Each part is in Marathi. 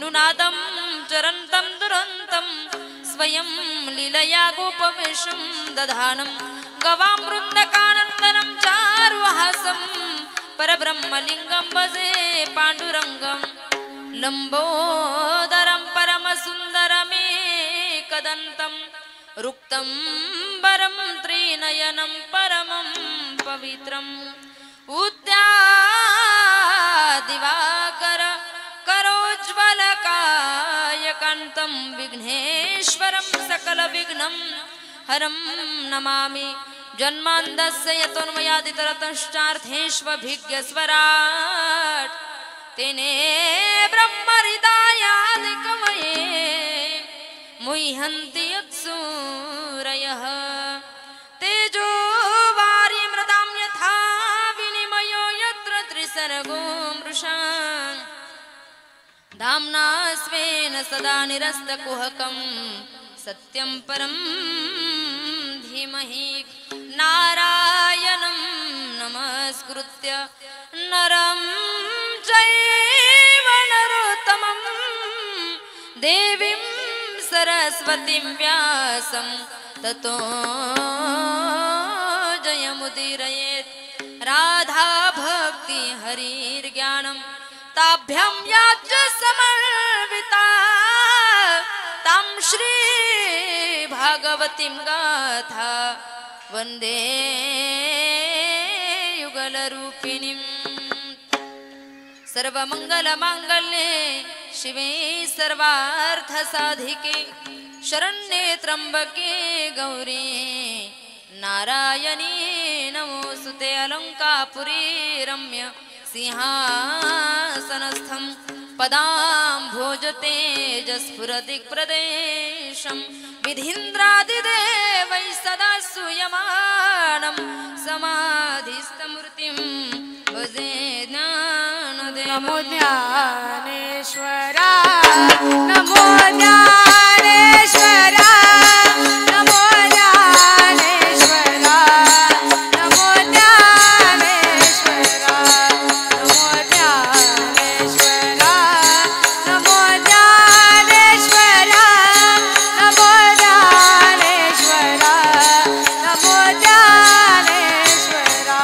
वेणुनादं चरन्तं दुरन्तं स्वयं लीलया गोपवेशं दधानं गवामृतकानन्दनं चारुहासं परब्रह्मलिङ्गं भजे पाण्डुरङ्गं लम्बोदरं परमसुन्दरमेकदन्तं रुक्तं वरं त्रिनयनं परमं पवित्रम् दिवाकर करोज्ज्वलकायकान्तं विघ्नेश्वरं सकलविघ्नं हरं नमामि जन्मान्दस्य यतोन्मयादितरतश्चार्थेष्वभिज्ञस्वराट् तेने ब्रह्महृदायादिकवये मुह्यन्ति यत्सूरयः तेजो वारिमृतां यथा विनिमयो यत्र त्रिसर्गो मृषा धाम्ना स्वेन सदा निरस्तकुहकं सत्यं परं धीमहि नारायणं नमस्कृत्य नरं चैव नरोत्तमं देवीं सरस्वतीं व्यासं ततो जयमुदीरयेत् राधा भक्ति हरिर्ज्ञानं ताभ्यां याच समन्विता तां श्री भागवतीं गाथा वन्दे युगलरूपिणीं सर्वमङ्गलमाङ्गल्ये शिवे सर्वार्थसाधिके शरण्ये त्र्यंबके गौरी नारायणी नमोस्तुते अलंकापुरी रम्य सिंहासनस्थं पदां भोजतेजस्फुरदिक्प्रदेशं विधीन्द्रादिदेवैः सदा सूयमानं समाधिस्थमूर्तिं भजे ज्ञानदेवं नमो ज्ञानेश्वरा नमो ज्ञानेश्वरा नमो ज्ञानेश्वरा नमो ज्ञानेश्वरा नमो ज्ञानेश्वरा नमो ज्ञानेश्वरा नमो ज्ञानेश्वरा नमो ज्ञानेश्वरा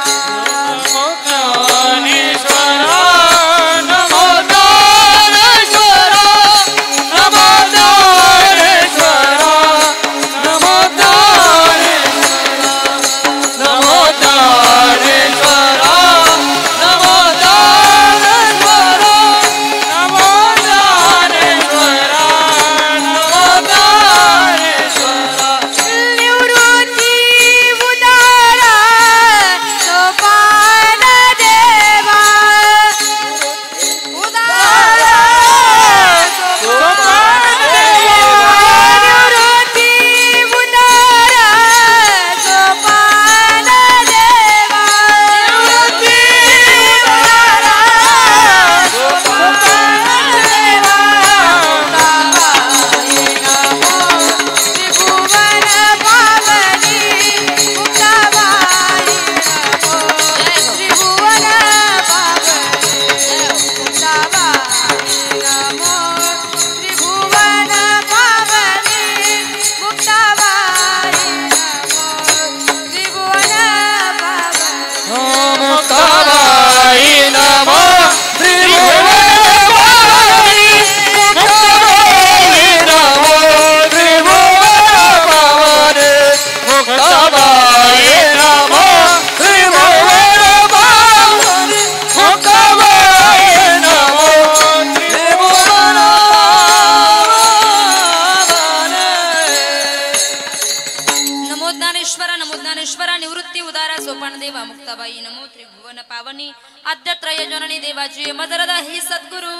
देवाची मदरदा ही सद्गुरु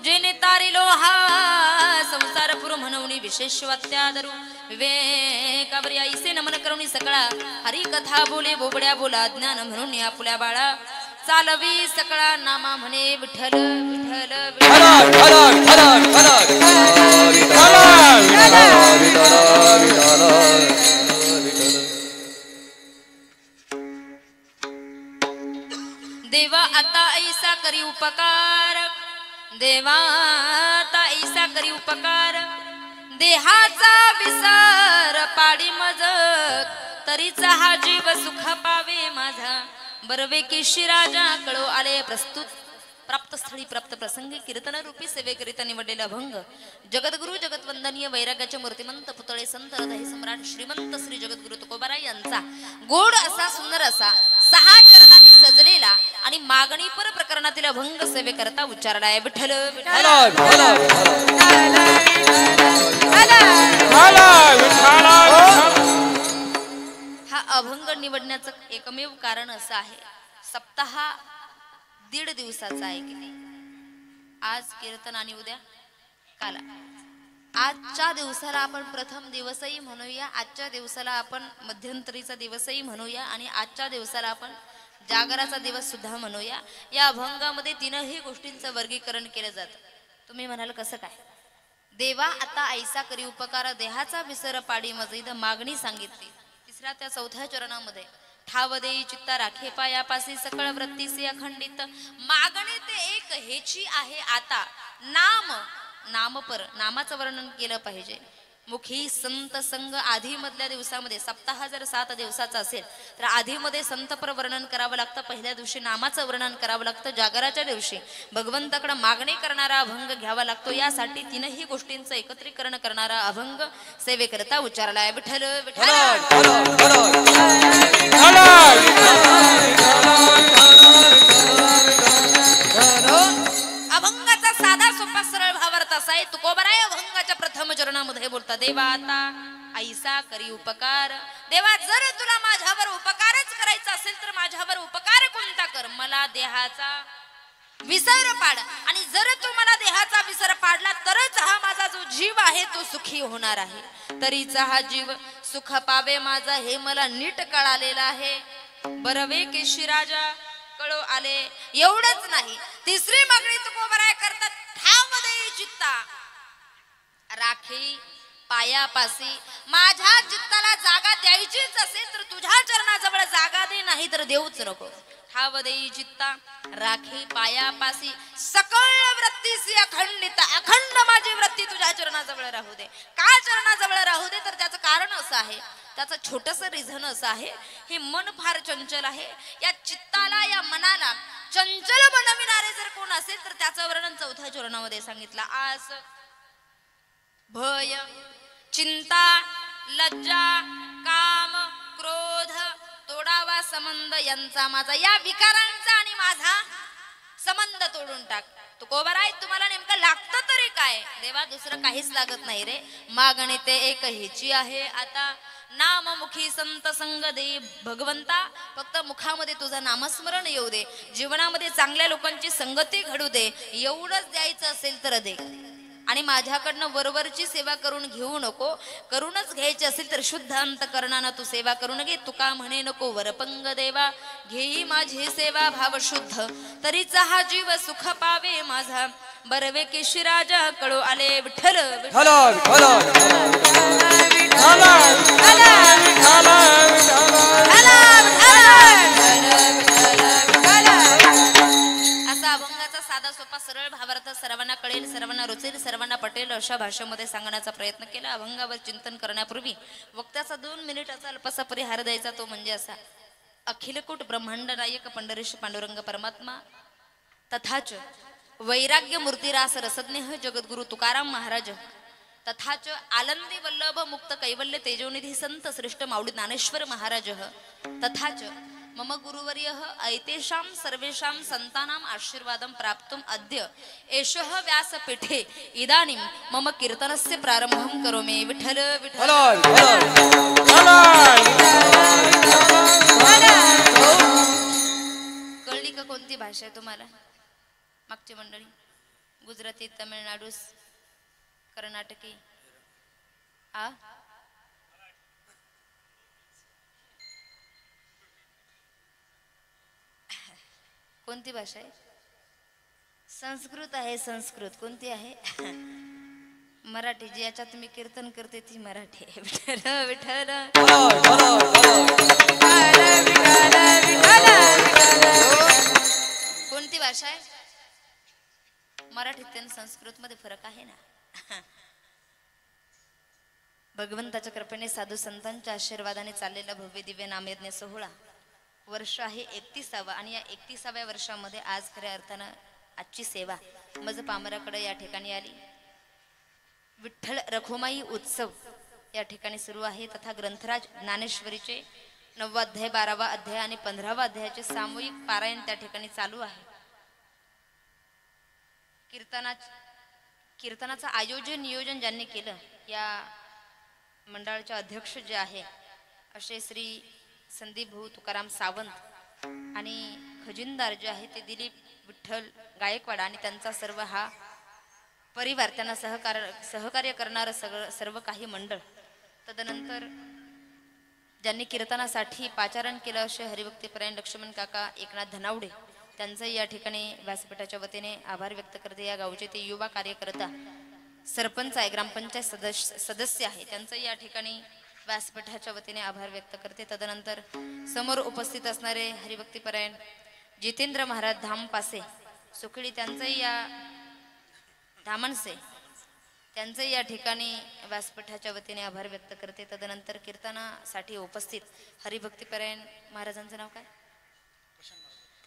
जेने तारिलो हा संसार पुर म्हणून विशेष वात्यादरू विवेकावर आईसे नमन करून सकळा हरी कथा बोले बोबड्या बोला ज्ञान म्हणून आपुल्या बाळा चालवी सकळा नामा म्हणे विठ्ठल विठ्ठल देवा आता ऐसा करी उपकार देवा करी उपकार देहाचा विसर पाडी मज तरीचा हा जीव सुख पावे माझा बरवे की राजा कळो आले प्रस्तुत प्राप्त स्थळी प्राप्त प्रसंगी कीर्तन रूपी सेवेकरिता निवडलेला अभंग जगद्गुरु जगतवंदनीय वैराग्याचे मूर्तिमंत पुतळे संत हृदय सम्राट श्रीमंत श्री जगद्गुरु तुकोबाराय यांचा गोड असा सुंदर असा 6 चरणांनी सजलेला आणि मागणीपर प्रकरणातील अभंग सेवेकरता उच्चारला आहे विठ्ठल हा अभंग निवडण्याचं एकमेव कारण असं आहे सप्ताह 1.5 दिवसाचा आहे की नाही आज कीर्तन आणि उद्या काला आजच्या दिवसाला आपण प्रथम दिवसही म्हणूया आजच्या दिवसाला आपण मध्यंतरीचा दिवसही म्हणूया आणि आजच्या दिवसाला आपण जागराचा दिवस सुद्धा म्हणूया या अभंगामध्ये 3ही गोष्टींचं वर्गीकरण केलं जातं तुम्ही म्हणाल कसं काय देवा आता ऐसा करी उपकार देहाचा विसर पाडी मज मागणी सांगितली तिसऱ्या त्या 4थ्या चरणामध्ये ठाव देई चित्ता राखे पायापासी सकळ वृत्तीसी अखंडित मागणी ते एक हेची आहे आता नामपर नामाचं वर्णन केलं पाहिजे मुखी संत संग आधी मधल्या दिवसामध्ये सप्ताह जर 7 दिवसाचा असेल तर आधीमध्ये संतपर वर्णन करावं लागतं पहिल्या दिवशी नामाचं वर्णन करावं लागतं जागराच्या दिवशी भगवंताकडे मागणी करणारा अभंग घ्यावा लागतो यासाठी 3ही गोष्टींचं एकत्रीकरण करणारा अभंग सेवेकरता उच्चारला आहे विठ्ठल अभंगाचा साधा सोपा सरळ भावार्थ असा आहे तुकोबाराय अभंगाच्या प्रथम चरणामध्ये बोलता देवा आता ऐसा करी उपकार देवा जर तुला माझ्यावर उपकारच करायचा असेल तर माझ्यावर उपकार कोणता कर मला देहाचा विसर पाड आणि जर तू मला देहाचा विसर पाडला तरच हा माझा जो जीव आहे तो सुखी होणार आहे तरीचा हा जीव सुख पावे माझा हे मला नीट कळालेला आहे बरवे केशी राजा कळो आले एवढंच नाही तिसरी मागणी तुकोबाराय करतात ठावमध्ये चित्ता राखी पायापासी माझ्या चित्ताला जागा द्यायचीच असेल तर तुझ्या चरणाजवळ जागा दे नाही तर देऊच नको ठाव देई चित्ता राखी पायापासी सकळ वृत्तीसी अखंडित अखंड माझी वृत्ती तुझ्या चरणाजवळ राहू दे का चरणाजवळ राहू दे तर त्याचं कारण असं आहे त्याचं छोटस रिझन असं आहे हे मन फार चंचल आहे या चित्ताला या मनाला चंचल बनविणारे जर कोण असेल तर त्याचं वर्णन 4थ्या चरणामध्ये सांगितलं आस भय चिंता लज्जा काम क्रोध तोडावा संबंध यांचा माझा या विकारांचा आणि माझा संबंध तोडून टाक तुकोबाराय तुम्हाला नेमकं लागतं तरी काय देवा दुसरं काहीच लागत नाही रे मागणी ते एक हेची आहे आता नाममुखी संत संग दे भगवंता फक्त मुखामध्ये तुझं नामस्मरण येऊ दे जीवनामध्ये चांगल्या लोकांची संगती घडू दे एवढंच द्यायचं असेल तर दे आणि माझ्याकडनं वरवरची सेवा करून घेऊ नको करूनच घ्यायची असेल तर शुद्ध अंतकरणानं तू सेवा करून घे तुका म्हणे नको वरपंग देवा घेई माझी सेवा भाव शुद्ध तरीचा हा जीव सुख पावे माझा बरवे केशी राजा कळो आले विठ्ठल असा अभंगाचा साधा सोपा सरळ भावार्थ सर्वांना कळेल सर्वांना रुचेल सर्वांना पटेल अशा भाषेमध्ये सांगण्याचा प्रयत्न केला अभंगावर चिंतन करण्यापूर्वी वक्त्याचा 2 मिनिटाचा अल्पसा परिहार द्यायचा तो म्हणजे असा अखिलकूट ब्रह्मांड नायक पंढरीश पांडुरंग परमात्मा तथाच वैराग्य मूर्तिरास रसज्ञ जगद्गुरु तुकाराम महाराज तथाच आनंदी वल्लभ मुक्त कैवल्य तेजोनिधी संत श्रेष्ठ माऊली ज्ञानेश्वर महाराज तथाच मम गुरुवर्य ऐतेषां सर्वेषां संतानां आशीर्वादं प्राप्तुम् अद्य एषः व्यासपीठे इदानीं मम कीर्तनस्य प्रारंभं करोमि विठ्ठल विठ्ठल कळली का कोणती भाषा आहे तुम्हाला मागची मंडळी गुजराती तमिळनाडू कर्नाटकी आ कोणती भाषा आहे संस्कृत आहे संस्कृत कोणती आहे मराठी जी याच्यात मी कीर्तन करते ती मराठी आहे विठ्ठल विठ्ठल कोणती भाषा आहे मराठीत आणि संस्कृत मध्ये फरक आहे ना भगवंताच्या कृपेने साधू संतांच्या आशीर्वादाने चाललेला भव्य दिव्य नामयज्ञ सोहळा वर्ष आहे 31वा आणि या 31व्या वर्षामध्ये आज खऱ्या अर्थानं आजची सेवा मज पामराकडे या ठिकाणी आली. विठ्ठल रखुमाई उत्सव या ठिकाणी सुरू आहे. तथा ग्रंथराज ज्ञानेश्वरीचे 9वा अध्याय 12वा अध्याय आणि 15वा अध्यायाचे सामूहिक पारायण त्या ठिकाणी चालू आहे. कीर्तनाचं आयोजन नियोजन ज्यांनी केलं या मंडळाचे अध्यक्ष जे आहे असे श्री संदीप भाऊ तुकाराम सावंत आणि खजिनदार जे आहे ते दिलीप विठ्ठल गायकवाड आणि त्यांचा सर्व हा परिवार त्यांना सहकार्य करणारं सर्व काही मंडळ. तदनंतर ज्यांनी कीर्तनासाठी पाचारण केलं असे हरिभक्तीपरायण लक्ष्मण काका एकनाथ धनावडे त्यांचंही या ठिकाणी व्यासपीठाच्या वतीने आभार व्यक्त करते. या गावचे ते युवा कार्यकर्ता सरपंच आहे, ग्रामपंचायत सदस्य आहे, त्यांचंही या ठिकाणी व्यासपीठाच्या वतीने आभार व्यक्त करते. तदनंतर समोर उपस्थित असणारे हरिभक्तीपरायण जितेंद्र महाराज धामपासे सुखडी त्यांचंही या धामणसे त्यांचंही या ठिकाणी व्यासपीठाच्या वतीने आभार व्यक्त करते. तदनंतर कीर्तनासाठी उपस्थित हरिभक्तीपरायण महाराजांचं नाव काय?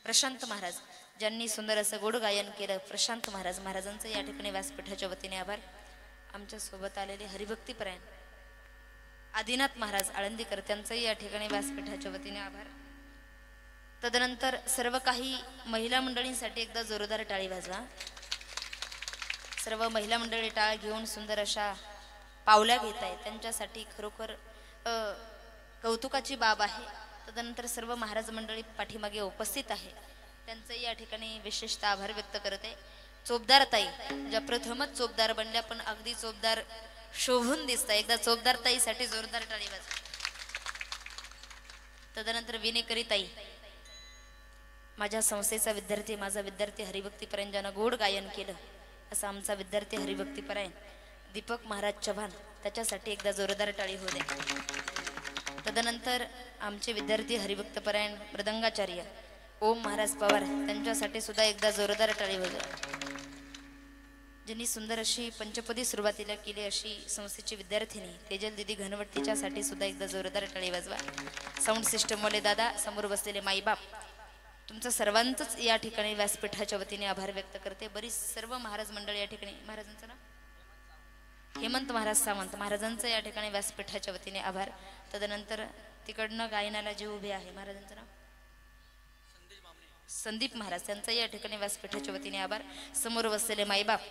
प्रशांत महाराज ज्यांनी सुंदर असं गोड गायन केलं. प्रशांत महाराजांचं या ठिकाणी व्यासपीठाच्या वतीने आभार. आमच्या सोबत आलेले हरिभक्तीपरायण आदिनाथ महाराज आळंदीकर त्यांचंही या ठिकाणी व्यासपीठाच्या वतीने आभार. तदनंतर सर्व काही महिला मंडळींसाठी एकदा जोरदार टाळी वाजवा. सर्व महिला मंडळी टाळ घेऊन सुंदर अशा पावल्या घेत आहेत, त्यांच्यासाठी खरोखर कौतुकाची बाब आहे. तदनंतर सर्व महाराज मंडळी पाठीमागे उपस्थित आहे, त्यांचंही या ठिकाणी विशेषतः आभार व्यक्त करते. चोपदार ताई ज्या प्रथमच चोपदार बनल्या पण अगदी चोपदार शोभून दिसतात, एकदा चोपदार ताईसाठी जोरदार टाळी वाजवा. तदनंतर विनेकरी ताई माझ्या संस्थेचा विद्यार्थी, माझा विद्यार्थी हरिभक्तीपरायण ज्यानं गोड गायन केलं असा आमचा विद्यार्थी हरिभक्तीपरायण दीपक महाराज चव्हाण त्याच्यासाठी एकदा जोरदार टाळी होऊ दे. तदनंतर आमचे विद्यार्थी हरिभक्तपरायण मृदंगाचार्य ओम महाराज पवार त्यांच्यासाठी सुद्धा एकदा जोरदार टाळी होऊ दे. ज्यांनी सुंदर अशी पंचपदी सुरुवातीला केली अशी संस्थेची विद्यार्थिनी तेजल दिदी घनवट तिच्यासाठी सुद्धा एकदा जोरदार टाळी वाजवा. साऊंड सिस्टमवाले दादा, समोर बसलेले माईबाप, तुमचं सर्वांचंच या ठिकाणी व्यासपीठाच्या वतीने आभार व्यक्त करते. बरीच सर्व महाराज मंडळ या ठिकाणी, महाराजांचं नाव हेमंत महाराज सावंत महाराजांचं या ठिकाणी व्यासपीठाच्या वतीने आभार. तदनंतर तिकडनं गायनाला जे उभे आहे महाराजांचं नाव संदीप महाराज त्यांचं या ठिकाणी व्यासपीठाच्या वतीने आभार. समोर बसलेले माईबाप,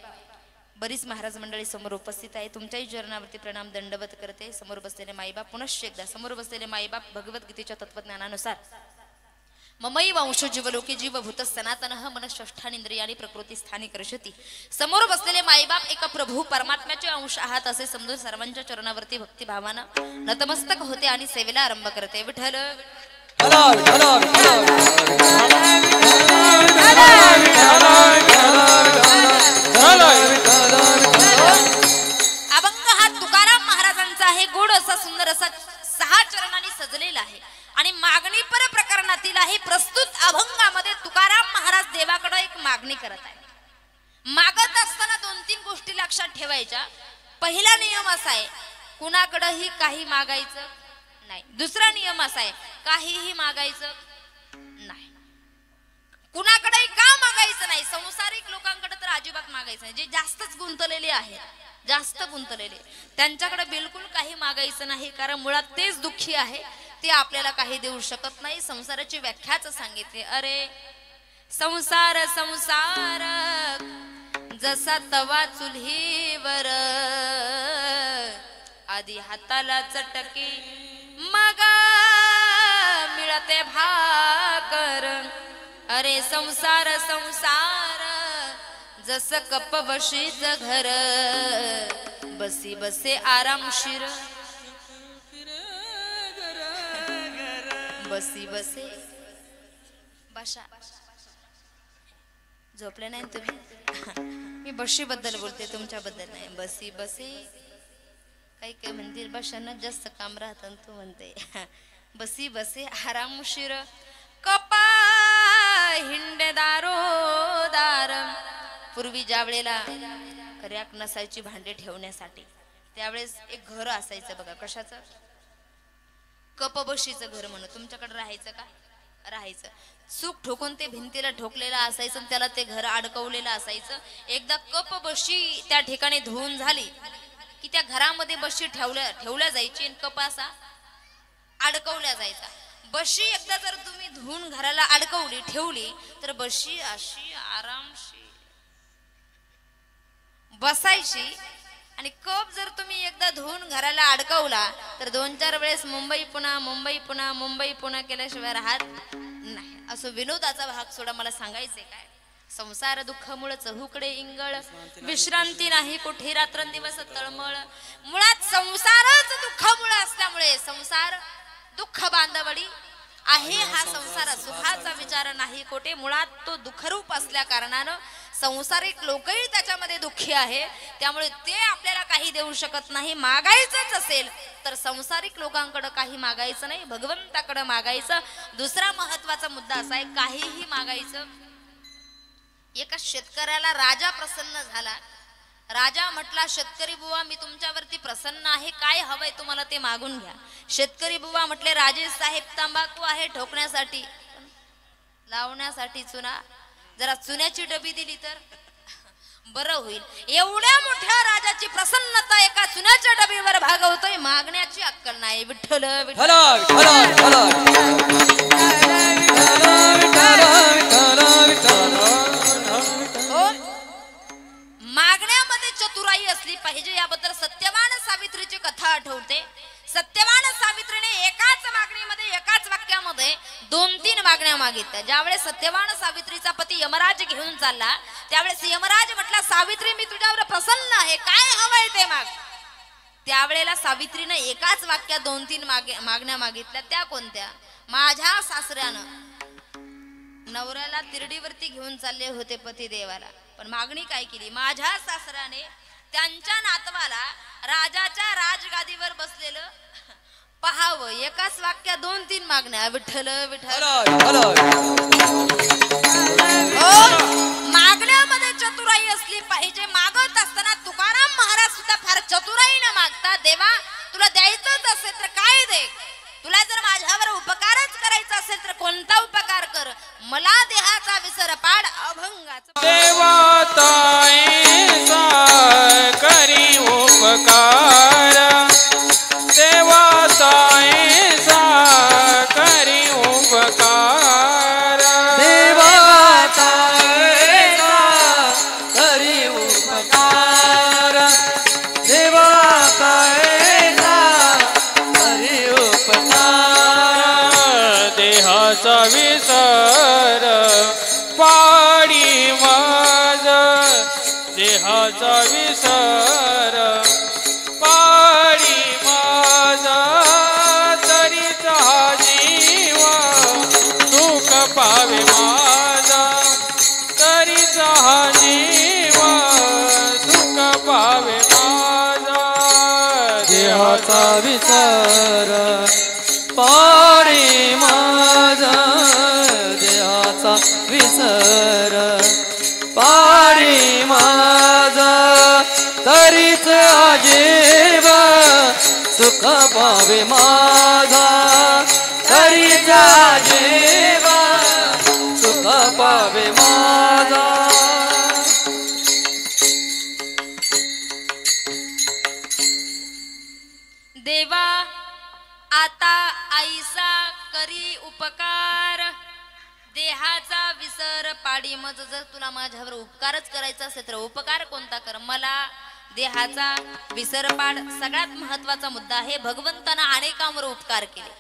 बरीच महाराज मंडळी समोर उपस्थित आहे, तुमच्याही चरणावरती प्रणाम दंडवत करते. समोर बसलेले माईबाप, पुनश्च एकदा समोर बसलेले माईबाप भगवद्गीतेच्या तत्वज्ञानानुसार ममई वंश जीवलोके जीवभूत सनातनः मनःष्ठानिंद्रियाणी प्रकृती स्थानी करशती. समोर बसलेले माईबाप एका प्रभू परमात्म्याचे अंश आहात असे समजून सर्वांच्या चरणावरती भक्तिभावानं नतमस्तक होते आणि सेवेला आरंभ करते. विठ्ठल अभंग हा तुकाराम महाराजांचा आहे. गोड असा सुंदर असा 6 चरणांनी सजलेला आहे आणि मागणी पर प्रकरणातील आहे. प्रस्तुत अभंगामध्ये तुकाराम महाराज देवाकडे एक मागणी करत आहे. मागत असताना 2-3 गोष्टी लक्षात ठेवायच्या. पहिला नियम असा आहे कुणाकडेही काही मागायचं नाही. दुसरा नियम असा आहे काहीही मागायचं नाही. कुणाकडेही का मागायचं नाही? संसारिक लोकांकडे तर अजिबात मागायचं नाही. जे जास्तच गुंतलेले आहेत, जास्त गुंतलेले त्यांच्याकडे बिलकुल काही मागायचं नाही, कारण मुळात तेच दुःखी आहे, ते आपल्याला काही देऊ शकत नाही. संसाराची व्याख्याच सांगितली. अरे संसार संसार जसा तवा चुल्हीवर आधी हाताला चटकी मग मिळते भाकर. अरे संसार संसार जस कप बशीच घर बसी बसे आरामशीर बसी बसे बशा. झोपले नाही तुम्ही? मी बशी बद्दल बोलते, तुमच्याबद्दल नाही. बसी बसे काही काही म्हणतील बशांना जास्त काम राहतं, तू म्हणते बसी बसे आरामशीर कपा हिंडे दारो दार. पूर्वी ज्या वेळेला रॅक नसायची भांडे ठेवण्यासाठी. त्यावेळेस एक घर असायचं बघा, कशाचं, कपबशीचं घर म्हणून. तुमच्याकडे राहायचं का? राहायचं. चूक ठोकून ते भिंतीला ठोकलेलं असायचं आणि त्याला ते घर अडकवलेलं असायचं. एकदा कपबशी त्या ठिकाणी धुवून झाली की त्या घरामध्ये बशी ठेवल्या जायची आणि कप असा अडकवल्या जायचा. बशी एकदा जर तुम्ही धुवून घराला अडकवली ठेवली तर बशी अशी आरामशी बसायची. आणि कप जर तुम्ही एकदा धुवून घराला अडकवला तर 2-4 वेळेस मुंबई पुन्हा मुंबई पुन्हा मुंबई पुन्हा केल्याशिवाय राहत नाही. असं विनोदाचा भाग सोडा, मला सांगायचंय काय, संसार दुःखामुळे चहूकडे इंगळ, विश्रांती नाही कुठे रात्रंदिवस तळमळ. मुळात संसारच दुःखामुळे असल्यामुळे संसार दुःख बांधवडी आहे. हा संसार सुखाचा विचार नाही कोठे. मुळात तो दुःखरूप असल्या कारणानं संसारिक लोकही त्याच्यामध्ये दुःखी आहे. त्यामुळे ते आपल्याला काही देऊ शकत नाही. मागायचंच असेल तर संसारिक लोकांकडे काही मागायचं नाही, भगवंताकडे मागायचं. दुसरा महत्वाचा मुद्दा असा आहे, काहीही मागायचं. एका शेतकऱ्याला राजा प्रसन्न झाला. राजा म्हटला, शेतकरी बुवा मी तुमच्यावरती प्रसन्न आहे, काय हवंय तुम्हाला ते मागून घ्या. शेतकरी बुवा म्हटले, राजे साहेब तंबाखू आहे ठोकण्यासाठी, लावण्यासाठी चुना, जरा चुन्याची डबी दिली तर बरं होईल. एवढ्या मोठ्या राजाची प्रसन्नता एका चुन्याच्या डबीवर भागवतोय, मागण्याची अक्कल नाही. विठ्ठल विठ्ठल मागण्यामध्ये चतुराई असली पाहिजे. याबद्दल सत्यवान सावित्रीची कथा आठवते. सत्यवान सावित्रीने एकाच मागणीमध्ये एकाच वाक्यामध्ये 2-3 मागण्या मागितल्या. ज्यावेळेस सत्यवान सावित्रीचा पती यमराज घेऊन चालला त्यावेळेस यमराज म्हटला, सावित्री मी तुझ्यावर प्रसन्न आहे, काय हवंय ते माग. त्यावेळेला सावित्रीने एकाच वाक्यात 2-3 मागण्या मागितल्या. त्या कोणत्या? माझ्या सासऱ्यानं नवऱ्याला तिरडीवरती घेऊन चालले होते पती देवाला, पण मागणी काय केली, माझ्या सासऱ्याने त्यांच्या नातवाला राजाच्या राजगादीवर बसलेलं पहावं. एकाच वाक्यात 2-3 मागण्या. विठ्ठल विठ्ठल. मागण्यामध्ये चतुराई असली पाहिजे. मागत असताना तुकाराम महाराज सुद्धा फार चतुराईने मागतात. देवा तुला द्यायचंच असेल तर काय दे, तुला जर माझ्यावर उपकारच करायचा असेल तर कोणता उपकार कर, मला देहाचा विसर पाड अभंगाचा. देवा ताईचा करी उपकार, देवा ताईचा करी उपकार, देवा ताईचा करी उपकार, देवा ताईचा करी उपकार, देहाचा विसर पाडी माझ, देहाचा विसर पाडी माझा, तरीच हा जीव सुख पावे माझा, तरीच हा जीव सुख पावे माझा, देहाचा विचार पाडी माझा, देहाचा विसर पाडी माझा, तरीच आजीव सुख पावे माझा, तरीच आजीव सुख पावे माझा. देवा आता आईसा करी उपकार, देहाचा विसर पाडी मज. जर तुला माझ्यावर उपकारच करायचा असेल तर उपकार कोणता कर, मला देहाचा विसर पाड. सगळ्यात महत्वाचा मुद्दा आहे, भगवंतानं अनेकांवर उपकार केले.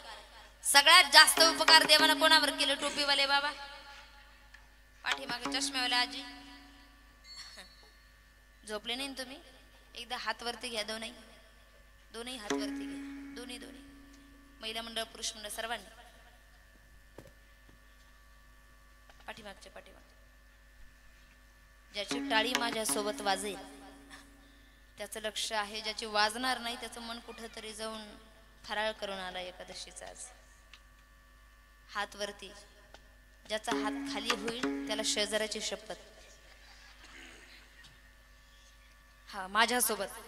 सगळ्यात जास्त उपकार देवानं कोणावर केले? टोपीवाले बाबा, पाठीमागे चष्म्यावाले आजी. झोपले नाही तुम्ही? एकदा हात वरती घ्या. दोन्ही हात वरती घ्या. दोन्ही महिला मंडळ पुरुष मंडळ सर्वांनी पाठीमागच्या. ज्याची टाळी माझ्या सोबत वाजेल त्याचं लक्ष आहे, ज्याची वाजणार नाही त्याचं मन कुठेतरी जाऊन फराळ करून आला एकादशीचा. आज हात वरती. ज्याचा हात खाली होईल त्याला शेजाऱ्याची शपथ. हा माझ्यासोबत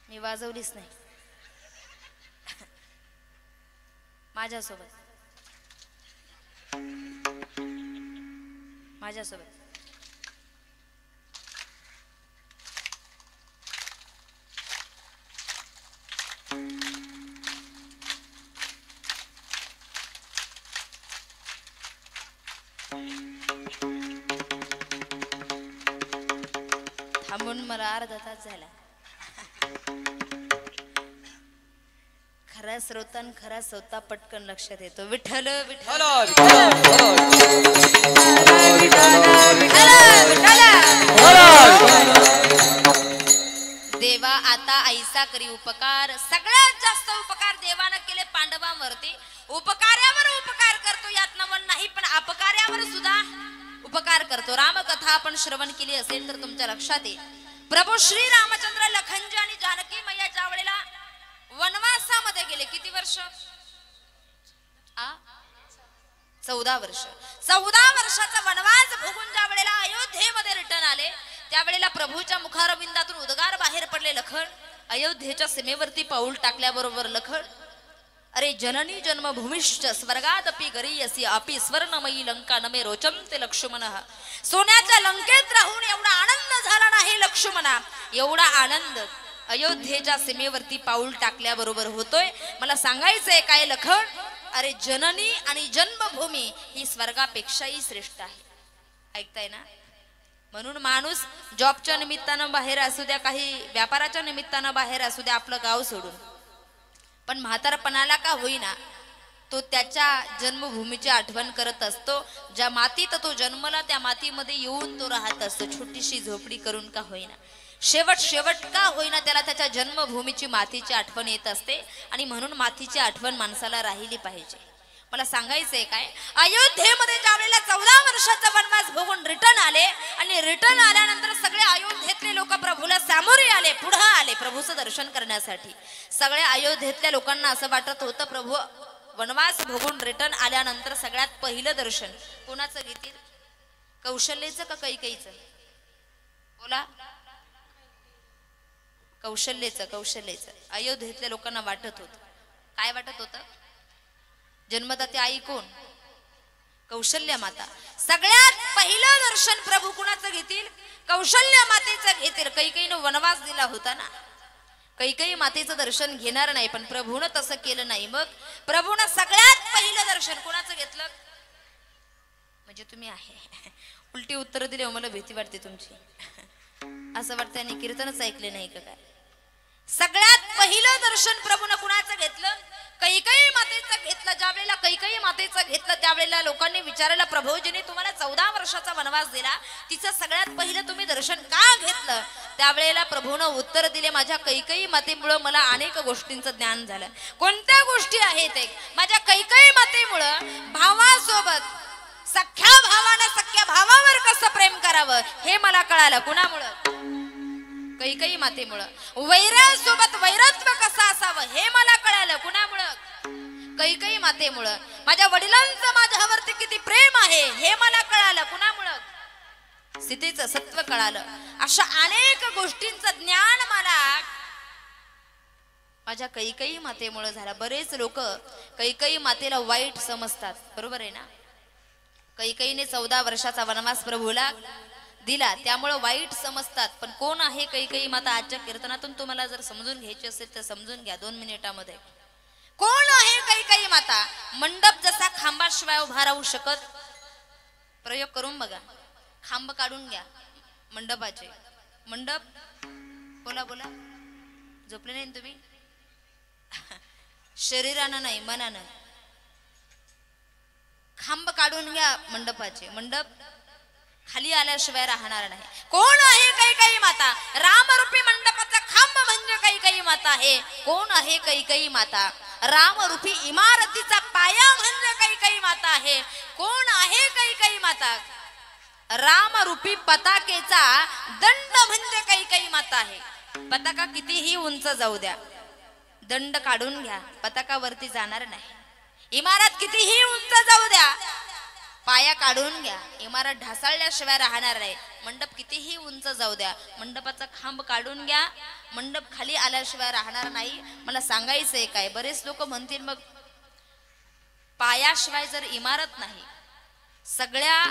मी वाजवलीच नाही. माझ्यासोबत माझ्यासोबत थांबून मला अर्धा तास झाला. खरा श्रोता आणि खरा श्रोता पटकन लक्षात येतो. विठ्ठल विठ्ठल देवा आता ऐसा करी उपकार. सगळ्यात जास्त उपकार देवानं केले पांडवांवरती. उपकार्यावर उपकार करतो यात नवल नाही, पण अपकार्यावर सुद्धा उपकार करतो. रामकथा आपण श्रवण केली असेल तर तुमच्या लक्षात येईल. प्रभू श्री रामचंद्र लखनजी आणि जानकी मैया ज्या वेळेला वनवासामध्ये गेले, किती वर्ष? 14 वर्ष. 14 वर्षाचा वनवास भोगून ज्या वेळेला अयोध्येमध्ये रिटर्न आले, त्यावेळेला प्रभूच्या मुखारविंदातून उद्गार बाहेर पडले. लखन, अयोध्येच्या सीमेवरती पाऊल टाकल्याबरोबर लखन, अरे जननी जन्मभूमिश्च स्वर्गादपि गरीयसी अपि स्वर्णमयी लंका नमे रोचमते लक्ष्मणः. सोन्याच्या लंकेत राहून एवढा आनंद झाला नाही लक्ष्मणा, एवढा आनंद अयोध्येच्या सीमेवरती पाऊल टाकल्याबरोबर होतोय. मला सांगायचंय काय लखन, अरे जननी आणि जन्मभूमी ही स्वर्गापेक्षाही श्रेष्ठ आहे. ऐकताय ना? म्हणून माणूस जॉबच्या निमित्तानं बाहेर असू द्या, काही व्यापाराच्या निमित्तानं बाहेर असू द्या, आपलं गाव सोडून, पण म्हातारपणाला का होईना तो त्याच्या जन्मभूमीची आठवण करत असतो. ज्या मातीत तो जन्मला त्या मातीमध्ये येऊन तो राहत असतो. छोटीशी झोपडी करून का होईना, शेवट शेवट का होईना त्याला त्याच्या जन्मभूमीची मातीची आठवण येत असते. आणि म्हणून मातीची आठवण माणसाला राहिली पाहिजे. मला सांगायचंय काय, अयोध्येमध्ये ज्यावेळेला 14 वर्षाचा वनवास भोगून रिटर्न आले, आणि रिटर्न आल्यानंतर सगळे अयोध्येतले लोक प्रभूला सामोरे आले, पुढे आले प्रभूचं दर्शन करण्यासाठी. सगळ्या अयोध्येतल्या लोकांना असं वाटत होतं प्रभू वनवास भोगून रिटर्न आल्यानंतर सगळ्यात पहिलं दर्शन कोणाचं घेतील? कौशल्याचं का कैकेयीचं? बोला. कौशल्याचं. अयोध्येतल्या लोकांना वाटत होतं. काय वाटत होतं? जन्मदाती आई कोण? कौशल्या माता. सगळ्यात पहिलं दर्शन प्रभू कुणाचं घेतील? कौशल्या मातेचं घेतील. कैकेयीनं वनवास दिला होता ना, कैकेयी मातेचं दर्शन घेणार नाही, पण प्रभूनं तसं केलं नाही. मग प्रभूनं सगळ्यात पहिलं दर्शन कुणाचं घेतलं? म्हणजे तुम्ही आहे उलटी उत्तर दिले, मला भीती वाटते तुमची. असं वाटतं आणि कीर्तनच ऐकले नाही का काय? सगळ्यात पहिलं दर्शन प्रभूनं कुणाचं घेतलं? कैकेयी मातेचं घेतलं. ज्यावेळेला कैकेयी मातेचं घेतलं त्यावेळेला लोकांनी विचारलं, प्रभूजीने तुम्हाला 14 वर्षाचा वनवास दिला, तिचं सगळ्यात पहिलं तुम्ही दर्शन का घेतलं? त्यावेळेला प्रभूनं उत्तर दिले, माझ्या कैकेयी मातेमुळं मला अनेक गोष्टींचं ज्ञान झालं. कोणत्या गोष्टी आहेत? एक, माझ्या कैकेयी मातेमुळं भावासोबत सख्या भावानं सख्या भावावर कसं प्रेम करावं हे मला कळालं. कुणामुळं? कैकेयी मातेमुळं. वैरासोबत वैरत्व कसं असावं हे मला कळालं. कुणामुळं? कैकेयी मातेमुळं. माझ्या वडिलांचं माझ्यावरती किती प्रेम आहे हे मला कळालं. कुणामुळं? सीतेचं सत्व कळालं. अशा अनेक गोष्टींचं ज्ञान मला माझ्या कैकेयी मातेमुळं झालं. बरेच लोक कैकेयी मातेला वाईट समजतात, बरोबर आहे ना? कैकेयीने 14 वर्षाचा वनवास प्रभूला दिला, त्यामुळे वाईट समजतात. पण कोण आहे कैकेयी माता? आजच्या कीर्तनातून तुम्हाला जर समजून घ्यायची असेल तर समजून घ्या 2 मिनिटामध्ये. कोण आहे कैकेयी माता? मंडप जसा खांबाशिवाय उभा राहू शकत, प्रयोग करून बघा. खांब काढून घ्या मंडपाचे. मंडप, बोला बोला, झोपले नाही तुम्ही? शरीरानं नाही, मनानं. खांब काढून घ्या मंडपाचे. मंडप खाली आल्याशिवाय राहणार नाही. कोण आहे कैकेयी माता? रामरूपी मंडपाचा खांब म्हणजे कैकेयी माता आहे. कोण आहे कैकेयी माता? रामरूपी इमारतीचा पाया म्हणजे कैकेयी माता आहे. कोण आहे कैकेयी माता? रामरूपी पताकेचा दंड म्हणजे कैकेयी माता आहे. पताका कितीही उंच जाऊ द्या, दंड काढून घ्या, पताकावरती जाणार नाही. इमारत कितीही उंच जाऊ द्या, पाया काढून घ्या. इमारत ढासळल्याशिवाय राहणार नाही. मंडप कितीही उंच जाऊ द्या, मंडपाचा खांब काढून घ्या. मंडप खाली आल्याशिवाय राहणार नाही. मला सांगायचंय काय, बरेच लोक म्हणतील मग पायाशिवाय जर इमारत नाही. सगळ्या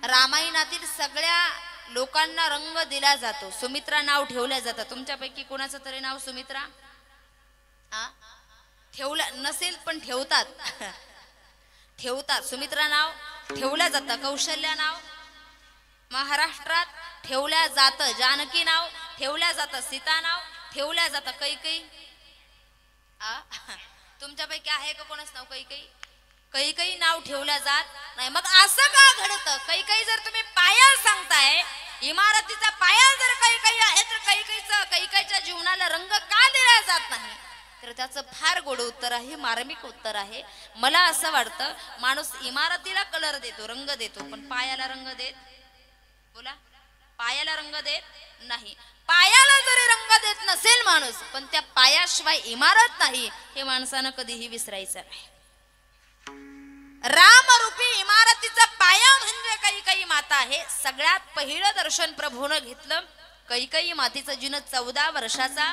रामायणातील सगळ्या लोकांना रंग दिला जातो. सुमित्रा नाव ठेवल्या जातं. तुमच्यापैकी कोणाचं तरी नाव सुमित्रा ठेवलं नसेल पण ठेवतात. ठेवतात. सुमित्रा नाव ठेवल्या जातं. कौशल्या नाव महाराष्ट्रात ठेवल्या जातं. जानकी नाव ठेवल्या जातं. सीता नाव ठेवल्या जातं. कैकई तुमच्यापैकी आहे का कोणाच नाव कैकई? कैकई नाव ठेवल्या जात नाही. मग असं का घडतं? कैकई जर तुम्ही पाया सांगताय, इमारतीचा पाया जर कैकई आहे, तर कैकईच्या जीवनाला रंग का दिला जात नाही? तर त्याचं फार गोड उत्तर आहे, मार्मिक उत्तर आहे. मला असं वाटतं माणूस इमारतीला कलर देतो, रंग देतो, पण पायाला रंग देत, बोला, पायाला रंग देत नाही. पायाला जरी रंग देत नसेल माणूस, पण त्या पायाशिवाय इमारत नाही हे माणसानं कधीही विसरायचं नाही. रामरूपी इमारतीचा पाया म्हणजे कैकई माता आहे. सगळ्यात पहिलं दर्शन प्रभूनं घेतलं कैकई मातेचं, जिनं 14 वर्षाचा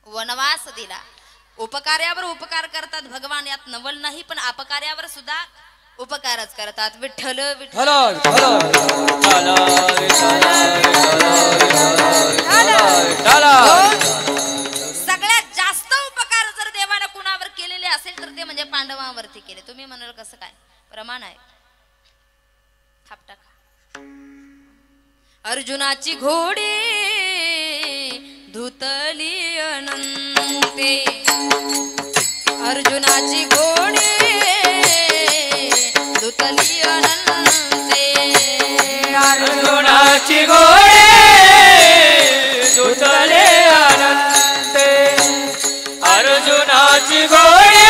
वनवास दिला. उपकार्यावर उपकार करतात भगवान, यात नवल नाही, पण अपकार्यावर सुद्धा उपकारच करतात. विठ्ठल विठ्ठल. सगळ्यात जास्त उपकार जर देवानं कुणावर केलेले असेल तर ते म्हणजे पांडवांवरती केले. तुम्ही म्हणाल कसं काय? प्रमाण आहे. थाप टाका. अर्जुनाची घोडी धुतली अनंते, अर्जुनाची घोडी धुतली अनंते, अर्जुनाची घोडी धुतले अनंते, अर्जुनाची घोडी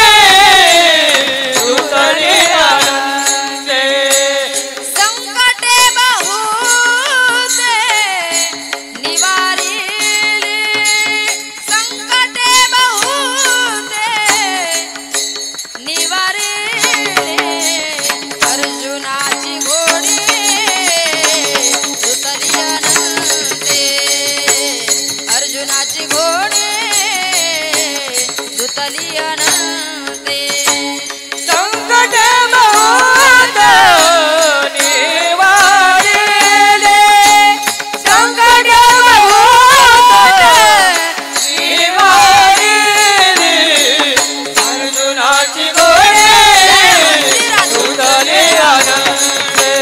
धुतले अनंते, संकटे बहुते निवारिले, संकटे बहुते निवारिले, अर्जुनाची घोडी धुतली अनंते, अर्जुनाची घोडी धुतली अनंते, संकट बहुत निवारिले, संकट बहुत निवारिले, अर्जुनाची घोडी धुतली अनंते,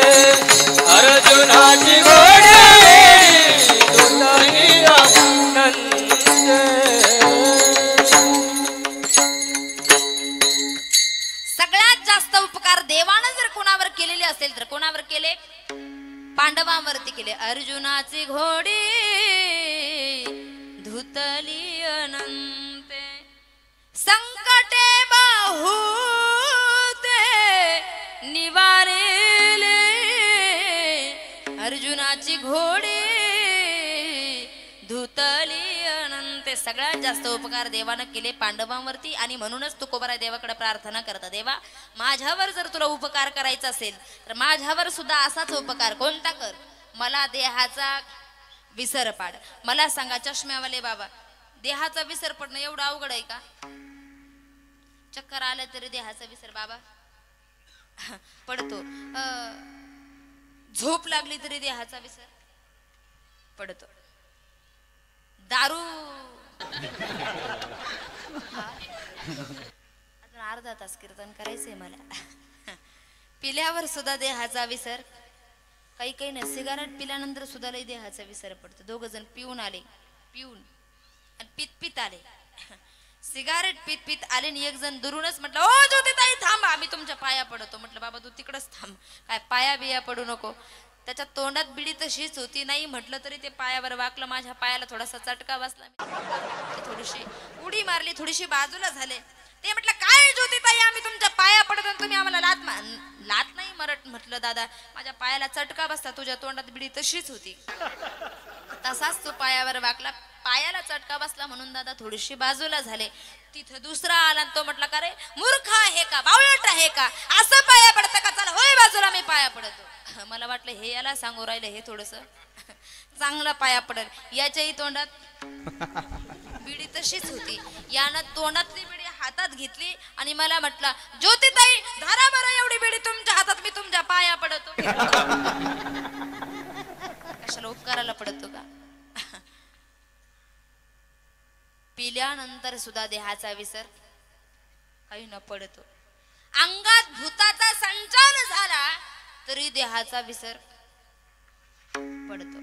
अर्जुनाची घोडी धुतली अनंते. सगळ्यात जास्त उपकार देवानं जर कोणावर केलेले असेल तर कोणावर केले? पांडवांवरती केले. अर्जुनाची घोडी धुतली अनंते, संकटे बहुते निवारिले, अर्जुनाची घोडी धुतली अनंते. सगळ्यात जास्त उपकार देवानं केले पांडवांवरती, आणि म्हणूनच तुकोबरा देवाकडे प्रार्थना करता, देवा माझ्यावर जर तुला उपकार करायचा असेल तर माझ्यावर सुद्धा असाच उपकार कोणता कर, मला देहाचा विसर पाड. मला सांगा चष्म्यावाले बाबा, देहाचा विसर पडणं एवढं अवघड आहे का? चक्कर आलं तरी देहाचा विसर बाबा पडतो. झोप लागली तरी देहाचा विसर पडतो. दारू अजून अर्धा तास कीर्तन करायचंय मला. पिल्यावर सुद्धा देहाचा विसर. काही काही नाही, सिगारेट पिल्यानंतर सुद्धा लई देहाचा विसर पडतो. 2 जण पिऊन आले, पिऊन आणि पित आले. सिगारेट पित आले आणि एक जण दुरूनच म्हटलं, ओ ज्योतिताई थांबा, आम्ही तुमच्या पाया पडतो. म्हटलं बाबा तू तिकडच थांब, काय पाया बिया पडू नको. त्याच्या तोंडात बिडी तशीच होती, नाही म्हटलं तरी ते पायावर वाकलं. माझ्या पायाला थोडासा चटका बसला, थोडीशी उडी मारली, थोडीशी बाजूला झाले. ते म्हटलं काय ज्योतिताई आम्ही तुमच्या पाया पडतो आणि तुम्ही आम्हाला लात नाही मरट. म्हटलं दादा माझ्या पायाला चटका बसता, तुझ्या तोंडात बिडी तशीच होती. तसाच तो पायावर वाकला, पायाला चटका बसला म्हणून दादा थोडीशी बाजूला झाले. तिथं दुसरा आला तो म्हटला का रे मूर्ख आहे का, बावळट आहे का, असं पाया पडतं का, चला होय बाजूला मी पाया पडतो. मला वाटलं हे याला सांगू राहिले हे थोडस चांगला पाया पडल, याच्याही तोंडात बिडी तशीच होती. यानं तोंडातली बिडी हातात घेतली आणि मला म्हटला ज्योतिताई धरा बरं एवढी बिडी तुमच्या हातात, मी तुमच्या पाया पडतो. कशाला उपकाराला पडतो का. पिल्यानंतर सुद्धा देहाचा विसर काही न पडतो. अंगात भूताचा संचार झाला तरी देहाचा विसर पडतो.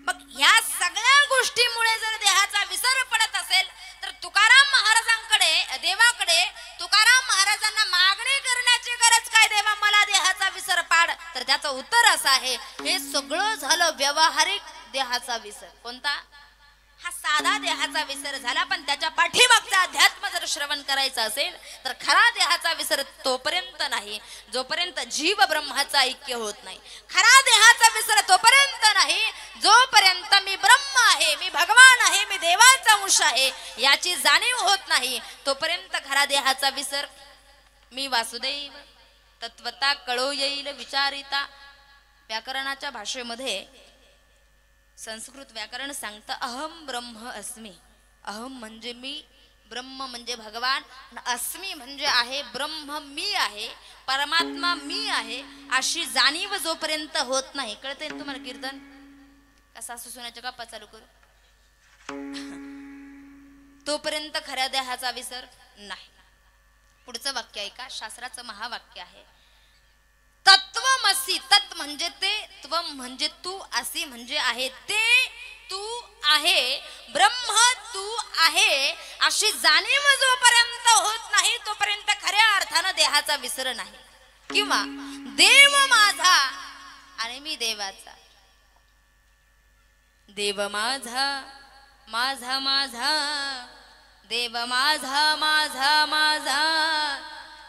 मग ह्या सगळ्या गोष्टीमुळे जर देहाचा विसर पडत असेल तर तुकाराम महाराजांकडे, देवाकडे तुकाराम महाराजांना मागणी करण्याची गरज काय, देवा मला देहाचा विसर पाड. तर त्याचं उत्तर असं आहे, हे सगळं झालं व्यावहारिक देहाचा विसर. कोणता, हा साधा देहाचा विसर झाला. पण त्याच्या पाठीमागचा अध्यात्म जर श्रवण करायचं असेल तर खरा देहाचा विसर तोपर्यंत नाही जोपर्यंत जीव ब्रह्माचं ऐक्य होत नाही. खरा देहाचा विसर तोपर्यंत नाही जोपर्यंत मी ब्रह्म आहे, मी भगवान आहे, मी देवाचा अंश आहे याची जाणीव होत नाही तोपर्यंत खरा देहाचा विसर. मी वासुदेव तत्वता कळो येईल विचारिता. व्याकरणाच्या भाषेमध्ये संस्कृत व्याकरण सांगतं अहम ब्रह्म अस्मि. अहम म्हणजे मी, ब्रह्म म्हणजे भगवान, अस्मि म्हणजे आहे, ब्रह्म मी आहे, परमात्मा मी आहे अशी जाणीव जोपर्यंत होत नाही. कळते तुम्हाला कीर्तन का सासू सुनाच्या गप्पा चालू करू, तोपर्यंत खऱ्या देहाचा विसर नाही. पुढचं वाक्य ऐका, शास्त्राचं महावाक्य आहे तत्वमसी. तत् म्हणजे ते, त्वम म्हणजे तू, असी म्हणजे आहे, ते तू आहे, ब्रह्म तू आहे अशी जाणीव जोपर्यंत होत नाही तोपर्यंत खऱ्या अर्थानं देहाचा विसर नाही. किंवा देव माझा आणि मी देवाचा. देव माझा माझा माझा, देव माझा माझा माझा,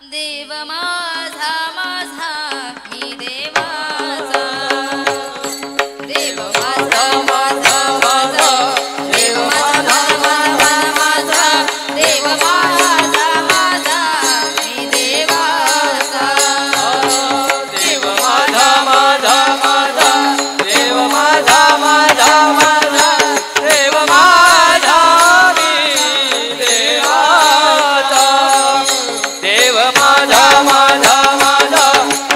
देव माझा माझा मी देवाचा. देव माझा माझा माझा, देव माझा माझा माझा, देव माझा माझा मी देवाचा. देव माझा माझा माझा, देव माझा माझा माझा, देव माझा मी देवाचा. देव माझा माझा माझा,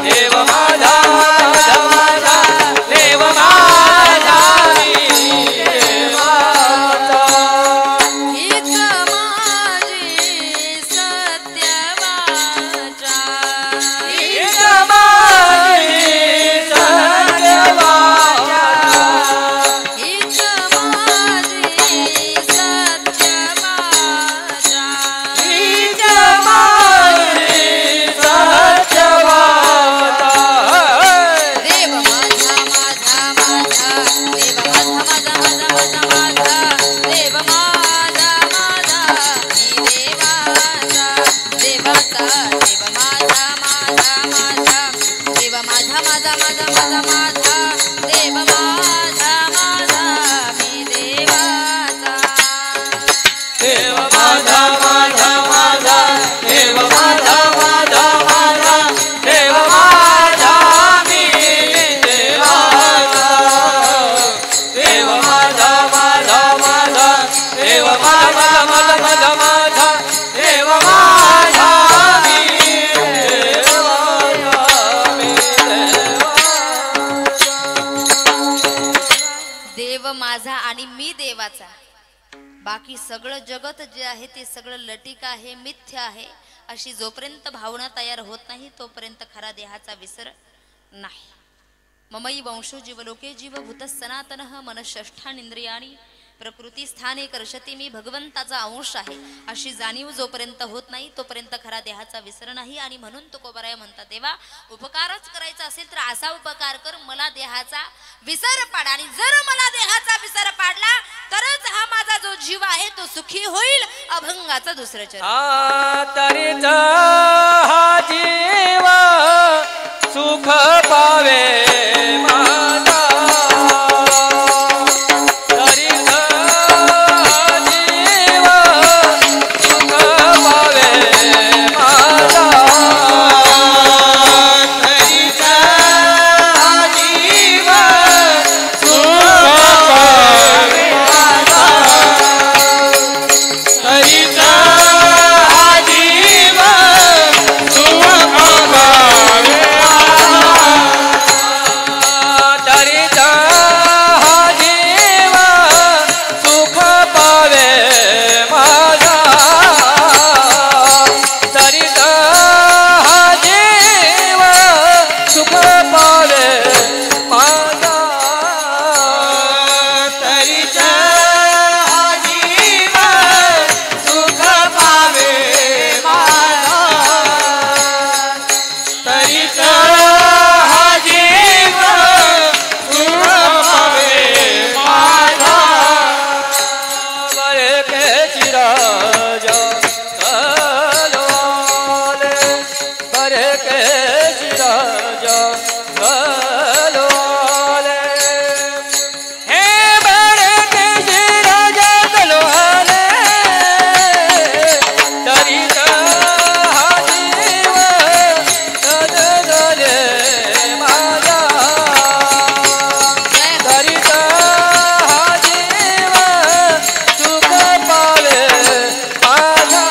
देव माझा माझा माझा, देव माझा मी देवाचा. हीच माझी सत्य वाचा, हीच माझी सत्य वाचा. हीच माझी सत्य वाचा. हीच माझी सत्य वाचा. देव माझा माझा माझा, देव माझा माझा माझा माझा, देव माझा माझा मी देवाचा. देवाचा देव माझा माझा माझा, देव माझा माझा माझा माझा माझा, देव माझा माझा मी देवाचा. देव माझा माझा माझा, देव माझा माझा माझा, देव माझा मी देवाचा. देव माझा माझा माझा, देव माझा माझा माझा माझा, देव माझा मी देवाचा. मी देवाचा. देव माझा आणि मी देवाचा. बाकी सगळं जगत जे आहे ते सगळं लटिक आहे, मिथ्य आहे अशी जोपर्यंत भावना तयार होत नाही तोपर्यंत खरा देहाचा विसर नाही. ममई वंशो जीवलोके जीवभूत सनातनः मनःष्ठानींद्रियाणी प्रकृती स्थाने कर्षती. मी भगवंताचा अंश आहे अशी जाणीव जोपर्यंत होत नाही तोपर्यंत खरा देहाचा विसर नाही. आणि म्हणून तुकोबराय म्हणतात देवा उपकारच करायचा असेल तर असा उपकार कर, मला देहाचा विसर पाड. आणि जर मला देहाचा विसर पाडला तरच हा माझा जो जीव आहे तो सुखी होईल अभंगाचा दुसरं चरण तरीच हा जीव सुख पावे माझा तरीच हा जीव सुख पावे माझा तरीच हा जीव सुख पावे तरीच हा जीव सुख पावे तरीच हा जीव सुख पावे माझा तरीच हा जीव सुख पावे माझा तरीच हा जीव सुख पावे माझा तरीच हा जीव सुख पावे माझा बरे के चिराज कलोले बरे के चिराज कलोले हे बरे के चिराज कलोले तरीच हा जीव सदगले माझा तरीच हा जीव सुख पावे माझा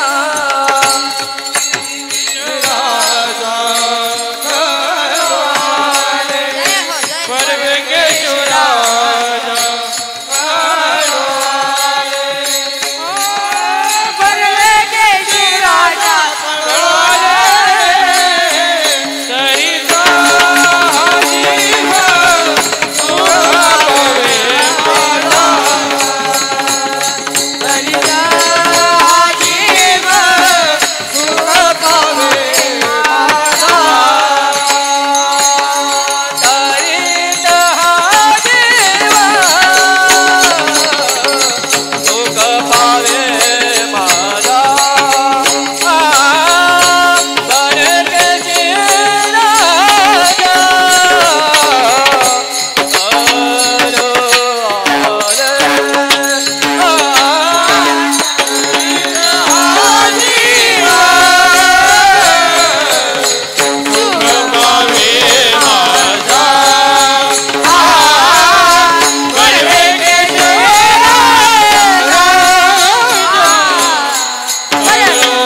जय हो जय हो.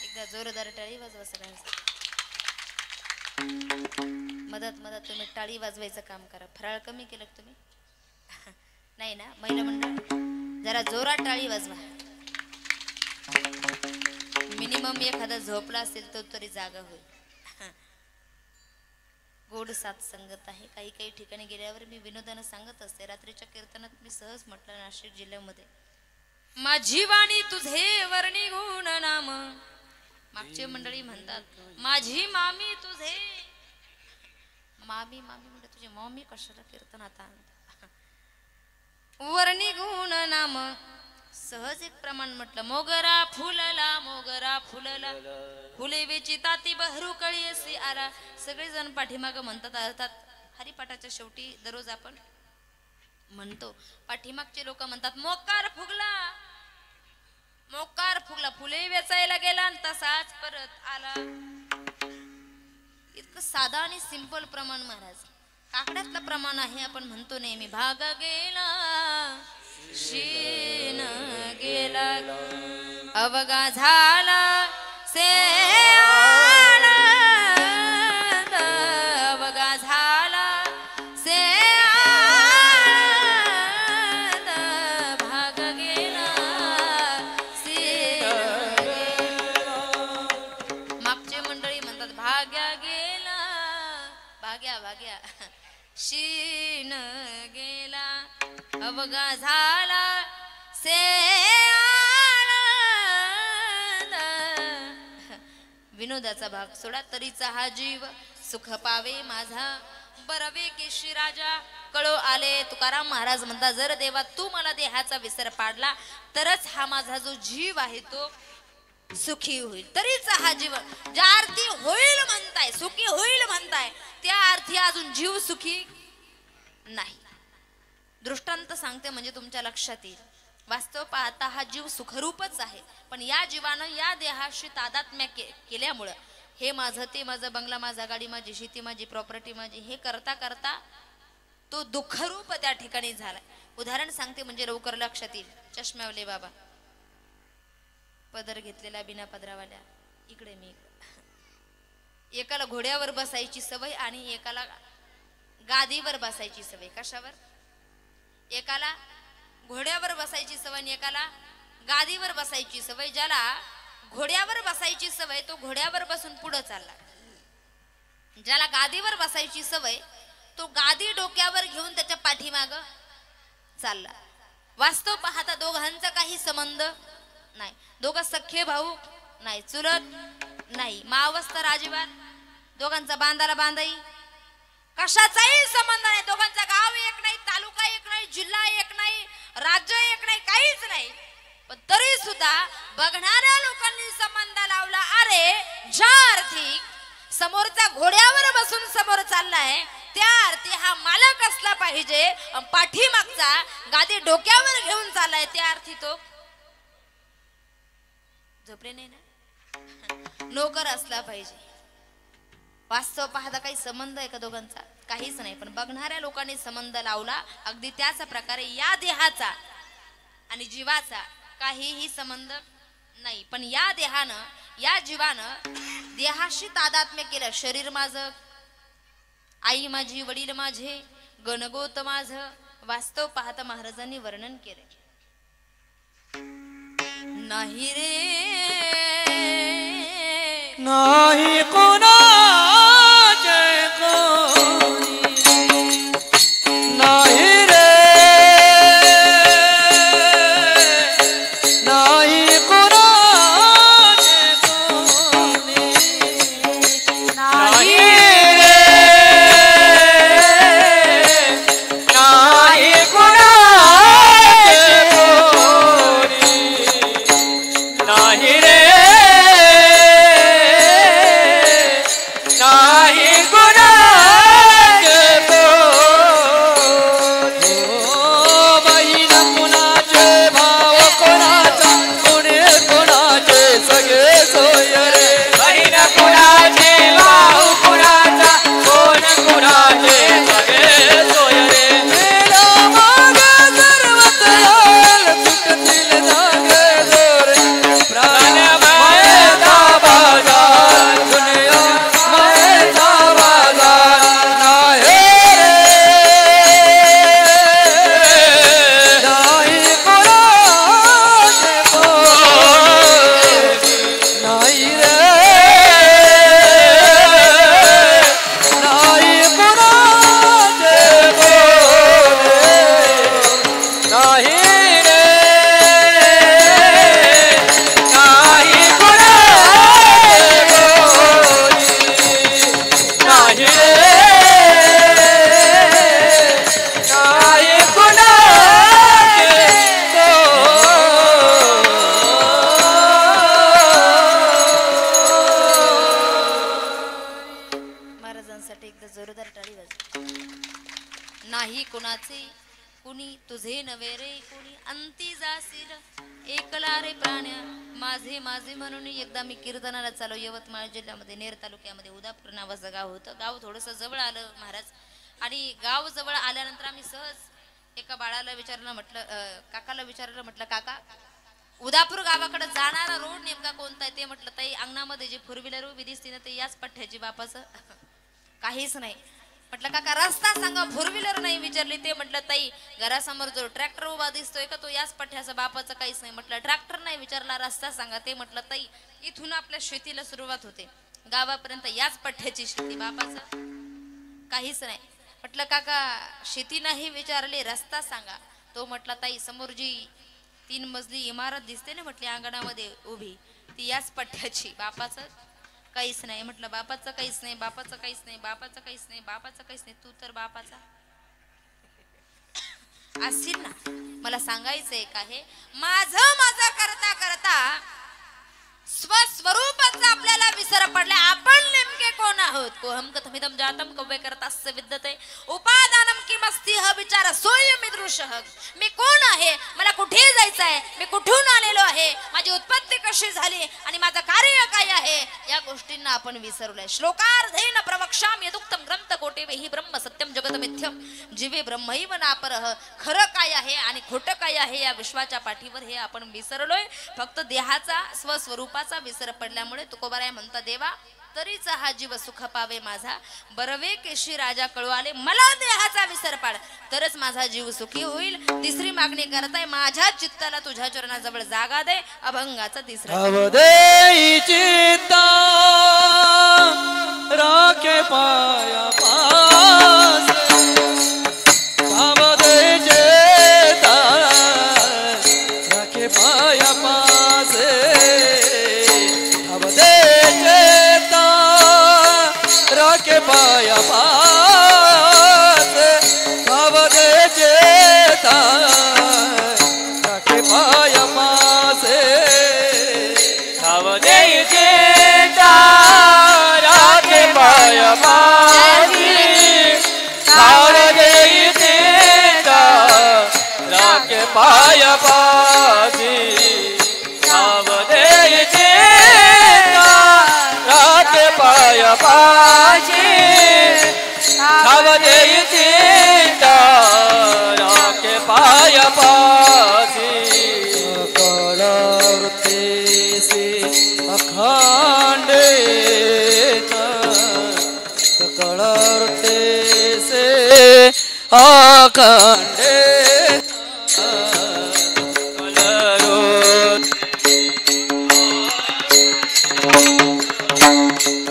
एकदा जोरदार टाळी वाजवा सगळ्यांनी. मदत मदत तुम्ही टाळी वाजवायचं काम करा. फराळ कमी केलं का तुम्ही? नाही ना महिला मंडळ जरा जोरात टाळी वाजवा. मिनिमम एखादा झोपला असेल तो तरी जागा होईल. गोड साथ संगत आहे. काही काही ठिकाणी गेल्यावर मी विनोदानं सांगत असते. रात्रीच्या कीर्तनात मी सहज म्हटलं नाशिक जिल्ह्यामध्ये माझी वाणी तुझे वर्णी गुण नाम. मागचे मंडळी म्हणतात माझी मामी तुझे. मामी मामी म्हणजे तुझी मम्मी कशाला कीर्तनात आणता. वर्णी गुण नाम सहज एक प्रमाण म्हटलं. मोगरा फुलला फुले वेची ताती बहरू कळी असी आला. सगळेजण पाठीमागं म्हणतात. अर्थात हरिपाठाच्या शेवटी दररोज आपण म्हणतो. पाठीमागचे लोक म्हणतात मोकार फुगला फुले वेचायला गेला आणि तसाच परत आला. इतकं साधा आणि सिंपल प्रमाण महाराज. काकड्यातलं प्रमाण आहे. आपण म्हणतो नेहमी भाग गेला शीन गेला अवगा झाला से आनंद. अवगा झाला से आनंद. भाग गेला शीन गेला. मागचे मंडळी म्हणतात भाग्या गेला भाग्या शीन गेला अवगा झाला से आनंद. विनोदाचा भाग सोडा. तरीचा हा जीव सुख पावे माझा बरवे केशी राजा कळो आले. तुकाराम महाराज म्हणता जर देवा तू मला देहाचा विसर पाडला तरच हा माझा जो जीव आहे तो सुखी होईल. तरीच हा जीव ज्या अर्थी होईल म्हणताय सुखी होईल म्हणताय त्या अर्थी अजून जीव सुखी नाही. दृष्टांत सांगते म्हणजे तुमच्या लक्षात येईल. वास्तव पाहता हा जीव सुखरूपच आहे पण या जीवानं या देहाशी तादात्म्य केल्यामुळं हे माझं ते माझं बंगला माझा गाडी माझी शेती माझी प्रॉपर्टी माझी हे करता करता तो दुःखरूप त्या ठिकाणी झालाय. उदाहरण सांगते म्हणजे लवकर लक्षात येईल. चष्म्यावले बाबा पदर घेतलेला बिना पदरावाल्या इकडे मी एकाला घोड्यावर बसायची सवय आणि एकाला गादीवर बसायची सवय. कशावर? एकाला घोड्यावर बसायची सवय आणि एकाला गादीवर बसायची सवय. ज्याला घोड्यावर बसायची सवय तो घोड्यावर बसून पुढे चालला. ज्याला गादीवर बसायची सवय तो गादी डोक्यावर घेऊन त्याच्या पाठीमाग चालला. वास्तव पाहता दोघांचा काही संबंध नाही. दोघं सख्खे भाऊ नाही, चुलत नाही, मावस तर अजिबात. दोघांचा बांधाला बांधाई कशाचाही संबंध नाही. दोघांचा गाव एक नाही, तालुका एक नाही, जिल्हा एक नाही, राज्य एक नाही, काहीच नाही. पण तरी सुद्धा बघणाऱ्या लोकांनी संबंध लावला. अरे ज्या अर्थी समोरचा घोड्यावर बसून समोर चाललाय त्या अर्थी हा मालक असला पाहिजे. पाठीमागचा गादी डोक्यावर घेऊन चाललाय त्या अर्थी तो झोपले नाही ना नोकर असला पाहिजे. वास्तव पाहता काही संबंध आहे का दोघांचा? काहीच नाही. पण बघणाऱ्या लोकांनी संबंध लावला. अगदी त्याच प्रकारे या देहाचा आणि जीवाचा काहीही संबंध नाही. पण या देहानं या जीवानं देहाशी तादात्म्य केलं. शरीर माझं, आई माझी, वडील माझे, गणगोत माझं. वास्तव पाहता महाराजांनी वर्णन केले. नाही रे नाही कोणाचे कोणी नाही रे नाही कोणाचे कोणी नाही रे नाही कोणाचे कोणी नाही रे नाही कोणाचे कोणी बहीण कोणाचे भाव कोणाचा कोणी कोणाचे सगळे सोय रे बहीण कोणाचे भाव कोणाचा कोण कोणाचे सगळे सोय रे मेला माग सर्वत याल तुटतील जागे दोरे प्राण मायेचा बाजार दुनिया मायेचा बाजार नाही रे नाही कोणाचे कोणी नाही रे नाही कोणाचे कोणी नाही रे नाही कोणाचे कोणी नाही रे नाही महाराजांसाठी एकदा जोरदार टाळी वाजवा. नाही कुणाचे कुणी तुझे नवे रे कुणी अंती जाशील एकला रे प्राण्या माझे माझे म्हणून. एकदा मी कीर्तनाला चालू यवतमाळ जिल्ह्यामध्ये नेर तालुक्यामध्ये उदापूर नावाचं गाव होतं. गाव थोडंसं जवळ आलं महाराज आणि गाव जवळ आल्यानंतर आम्ही सहज एका बाळाला विचारलं, म्हटलं काकाला विचारलं, म्हटलं काका उदापूर गावाकडे जाणारा रोड नेमका कोणता आहे? ते म्हटलं ताई अंगणामध्ये जे फोर व्हीलर उभी दिसते ना ते याच पठ्ठ्याची बापाचं. काहीच नाही. म्हटलं काका रस्ता सांगा, फोर व्हीलर नाही विचारली. ते म्हटलं ताई घरासमोर जो ट्रॅक्टर उभा दिसतोय का तो याच पठ्ठ्याचा बापाचं. काहीच नाही. म्हटलं ट्रॅक्टर नाही विचारला, रस्ता सांगा. ते म्हटलं ताई इथून आपल्या शेतीला सुरुवात होते गावापर्यंत याच पठ्ठ्याची शेती बापाचं. काहीच नाही. म्हटलं काका शेती नाही विचारली, रस्ता सांगा. तो म्हटला ताई समोर जी 3 मजली इमारत दिसते ना म्हटली अंगणामध्ये उभी ती याच पठ्ठ्याची बापाचं. काहीच नाही. म्हटलं बापाचं काहीच नाही, बापाचं काहीच नाही, बापाचं काहीच नाही, बापाचं काहीच नाही. तू तर बापाचा असशील ना. मला सांगायचं एक आहे, माझं करता करता स्वस्वरूपाचा आपल्याला विसर पडला. आपण नेमके कोण आहोत? कोहम कथमिदम जातम कव्वे करतास्य विद्यते उपादानम किमस्तिह विचार सोयमिदृशः. मी कोण आहे, मला कुठे जायचं आहे, मी कुठून आलेलो आहे, माझी उत्पत्ती कशी झाली आणि माझं कार्य काय आहे, या गोष्टींना आपण विसरलोय. श्लोकार्धेन प्रवक्ष्यामि यदुक्तम ग्रंथ कोटिवेहि ब्रह्म सत्यम जगत मिथ्यम जीवे ब्रह्मैव नापरः. खरं काय आहे आणि खोटं काय आहे या विश्वाच्या पाठीवर हे आपण विसरलोय. फक्त देहाचा स्वस्वरूपाचा विसर पडल्यामुळे तुकोबाराय म्हणता, देवा तरीच हा जीव सुख पावे माझा. बरवे केशी राजा कळू आले, मला देहाचा विसर पाड, तरच माझा जीव सुखी होईल. तिसरी मागणी करताय, माझ्या चित्ताला तुझ्या चरणाजवळ जागा दे. अभंगाचा तिसरा अवदेई चित्ता राखे पाया पास. अवदेई चित्ता राखे पाया पास. अवदेई चित्ता राखे पाया पास. अवदेई चित्ता राखे पाया पास. अवदेई चित्ता राखे पाया पासी. अवदेई चित्ता राखे पाया पासी. अवदेई चित्ता राखे पाया पासी. अवदेई चित्ता राखे पाया पासी. अखंड सकलते से अखंड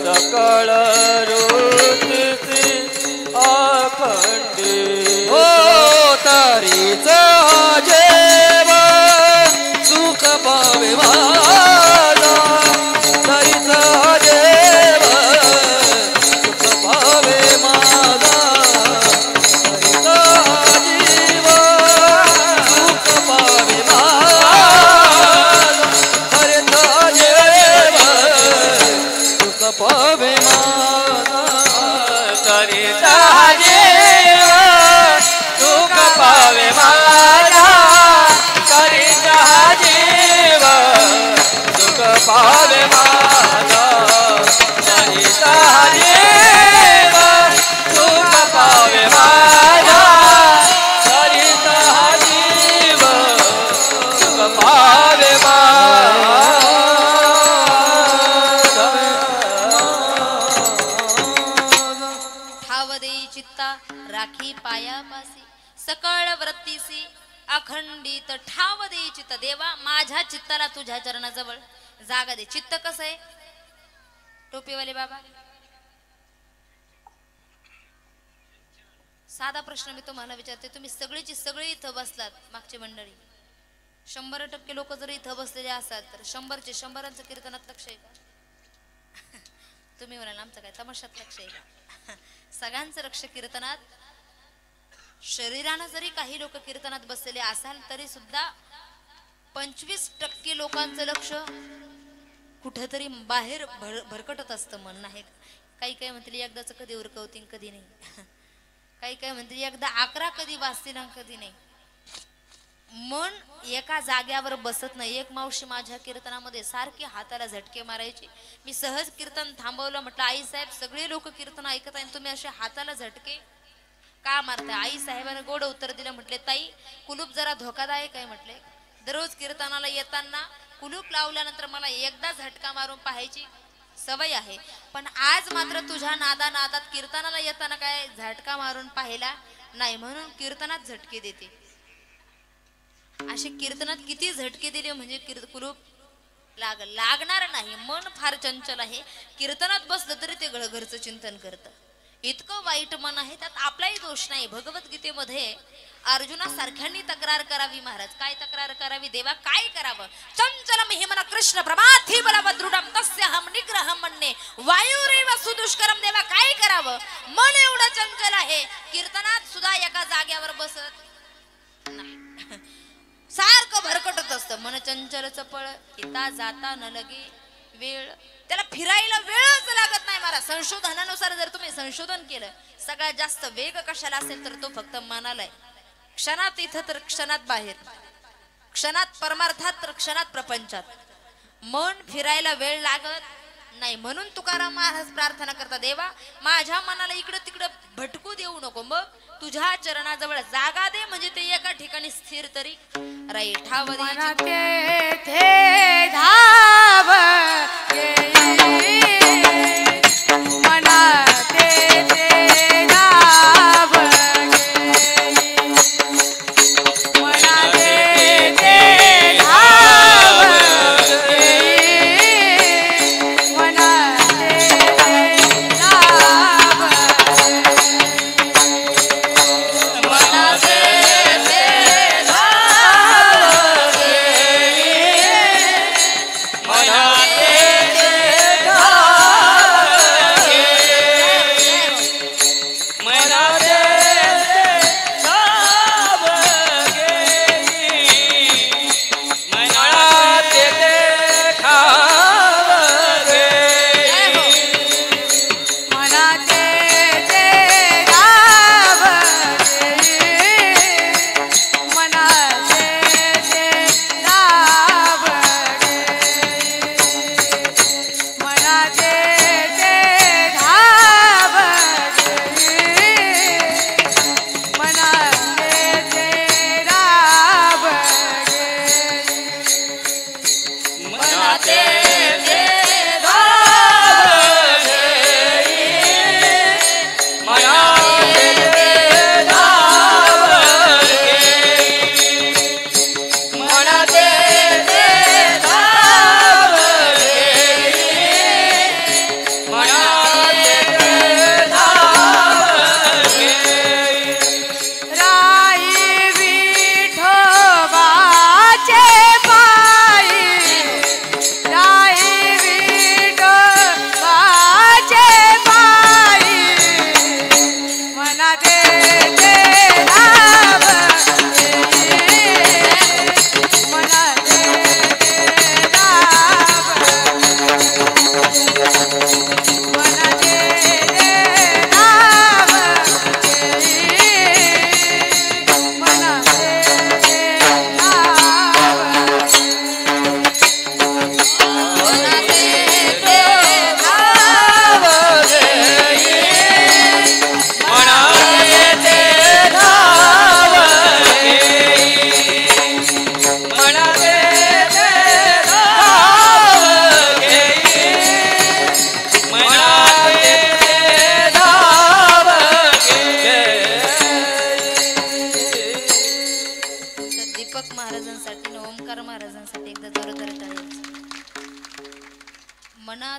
सकल रूप से अखंड हो. तरीच जेव सुख पावे माझा. तरीच देव सुख पावे माझा. तरीच जीव सुख पावे माझा. तरीच देव सुख पावे माझा. तरीच देव सुख पावे माझा. तरीच जीव सुख पावे माझा. तरीच देव सुख पावे माझा. तरीच जीव सुख पावे माझा. ठाव देई चित्ता राखी पायापासी. सकळ वृत्तीसी अखंडित ठाव देई चित्त. देवा माझ्या चित्ताला तुझ्या चरणाजवळ जागा दे. चित्त कसं आहे? टोपीवाले बाबा, साधा प्रश्न मी तुम्हाला विचारते. तुम्ही सगळीची सगळी इथं बसलात, मागची मंडळी 100% लोक जर इथं बसलेले असाल तर 100चे 100 कीर्तनात लक्ष आहे का? तुम्ही म्हणाल आमचं काय तमाशात लक्ष आहे का? सगळ्यांचं लक्ष कीर्तनात. शरीरानं जरी काही लोक कीर्तनात बसलेले असाल तरी सुद्धा 25% लोकांचं लक्ष कुठेतरी बाहेर भरकटत असतं. मन नाही. काही काही म्हणतील एकदाच कधी उरकवतील कधी नाही. काही काही म्हणतील एकदा 11 कधी वाजतील कधी नाही. मन एका जाग्यावर बसत नाही. एक मावशी माझ्या कीर्तनामध्ये सारखी हाताला झटके मारायची. मी सहज कीर्तन थांबवलं. म्हटलं आई साहेब सगळे लोक कीर्तन ऐकत आहे, तुम्ही असे हाताला झटके का मारताय? आई साहेबांनी गोड उत्तर दिलं. म्हटले ताई कुलूप जरा धोकादायक आहे. म्हटले दररोज कीर्तनाला येताना कुलूप लावल्यानंतर मला एकदा झटका मारून पाहायची सवय आहे, पण आज मात्र तुझ्या नादात कीर्तनाला येताना काय झटका मारून पाहिला नाही, म्हणून कीर्तनात झटके देते. असे कीर्तनात किती झटके दिले म्हणजे कुलूप लागणार नाही. मन फार चंचल आहे. कीर्तनात बसलं तरी ते घरचं चिंतन करतं. इतकं वाईट मन आहे त्यात आपलाही दोष नाही. भगवद्गीतेमध्ये अर्जुनासारख्यांनी तक्रार करावी. महाराज काय तक्रार करावी? देवा काय करावं? चंचलम हि मन कृष्ण प्रमाथी बलवदृढम तस्यहम निग्रहम म्हणणे वायुरेव सुदुष्करम. देवा काय करावं? मन एवढं चंचल आहे, कीर्तनात सुद्धा एका जाग्यावर बसत नाही, सारखं भरकटत असतं. मन चंचल चपळ, येता जाता न लगे वेळ, त्याला फिरायला वेळच लागत नाही. महाराज संशोधनानुसार जर तुम्ही संशोधन केलं, सगळ्यात जास्त वेग कशाला असेल तर तो फक्त मनाला आहे. क्षणात इथं तर क्षणात बाहेर, क्षणात परमार्थात तर क्षणात प्रपंचात. मन फिरायला वेळ लागत नाही. म्हणून तुकाराम महाराज प्रार्थना करता, देवा माझ्या मनाला इकडं तिकडं भटकू देऊ नको, मग तुझ्या चरणाजवळ जागा दे, म्हणजे ते एका ठिकाणी स्थिर तरी राहील. ठाव दे मना तेथे धाव येई, मना तेथे धाव येई, मना तेथे धाव येई, मना तेथे धाव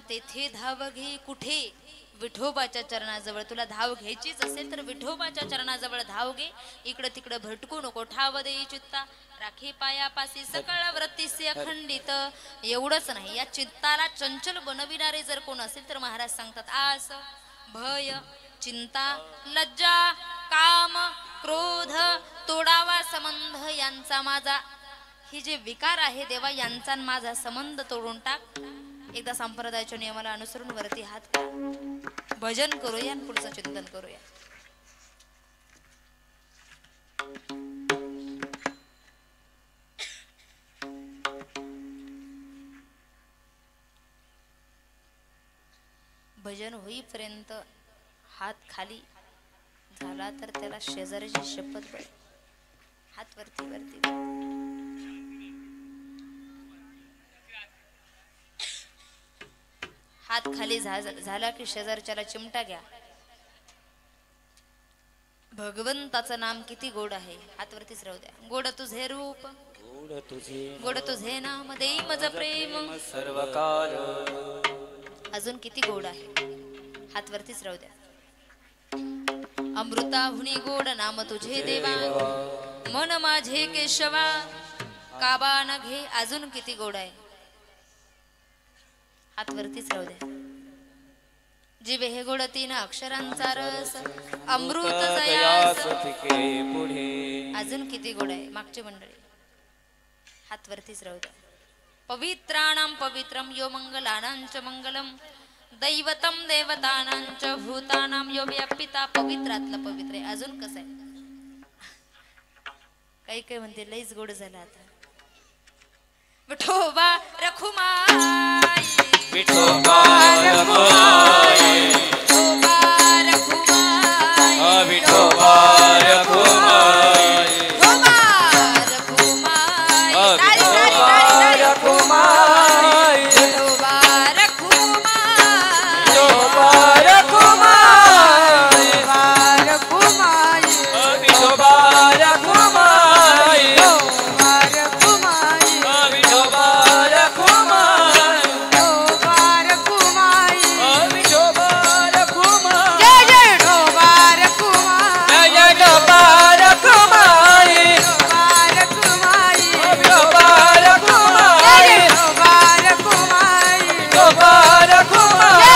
तेथे धाव घे कुठे? विठोबाच्या चरणाजवळ. तुला धाव घ्यायचीच असेल तर विठोबाच्या चरणाजवळ धाव घे. इकडं तिकडं भटकू नको. ठाव देई चित्ता राखी पायापासी सकळ वृत्तीसी अखंडित. एवढंच नाही, या चित्ताला चंचल बनविणारे जर कोण असेल तर महाराज सांगतात आस, भय, चिंता, लज्जा, काम, क्रोध तोडावा संबंध यांचा माझा. ही जे विकार आहे देवा, यांचा माझा संबंध तोडून टाक. एकदा संप्रदायाच्या नियमाला अनुसरून वरती हात करा. भजन करूया आणि पुढचं चिंतन करूया. भजन होईपर्यंत हात खाली झाला तर त्याला शेजाऱ्याची शपथ पडेल. हात वरती वरती. हात खाली झाला की शेजारच्याला चिमटा घ्या. भगवंताचं नाम किती गोड आहे. हात वरतीच राहू द्या. गोड तुझे रूप, गोड तुझे नाम, देई मज प्रेम सर्व काल. अजून किती गोड आहे. हात वरतीच राहू द्या. अमृताहुनी गोड नाम तुझे देवा, मन माझे केशवा, काबा न घे अजून किती गोड आहे. हात वरतीच राहू द्या. जिभे हे गोड तीन अक्षरांचा रस, अमृत जयास पुढे अजून किती गोड आहे. मागची मंडळी हात वरतीच राहू द्या. पवित्राणां पवित्रं यो मंगलानांच मंगलम, दैवतम देवतानांच भूतानां यो व्यापिता. पवित्रातलं पवित्र आहे. अजून कसं आहे. काही काही म्हणते लईच गोड झाला आता. विठोबा रखुमाई, विठोबा रखुमाई, विठोबा रखुमाई, विठोबा रखुमाई, विठोबा रखुमाई. ताली, ताली, ताली, ताली. रखुमाई, विठोबा रखुमाई, विठोबा रखुमाई, रखुमाई, विठोबा रखुमाई, रखुमाई, विठोबा रखुमाई, रखुमाई, विठोबा रखुमाई. जय जय ढोबा रखुमाई, जय विठोबा रखुमाई, रखुमाई, विठोबा रखुमाई, जय ढोबा रखुमाई, विठोबा रखुमाई, जय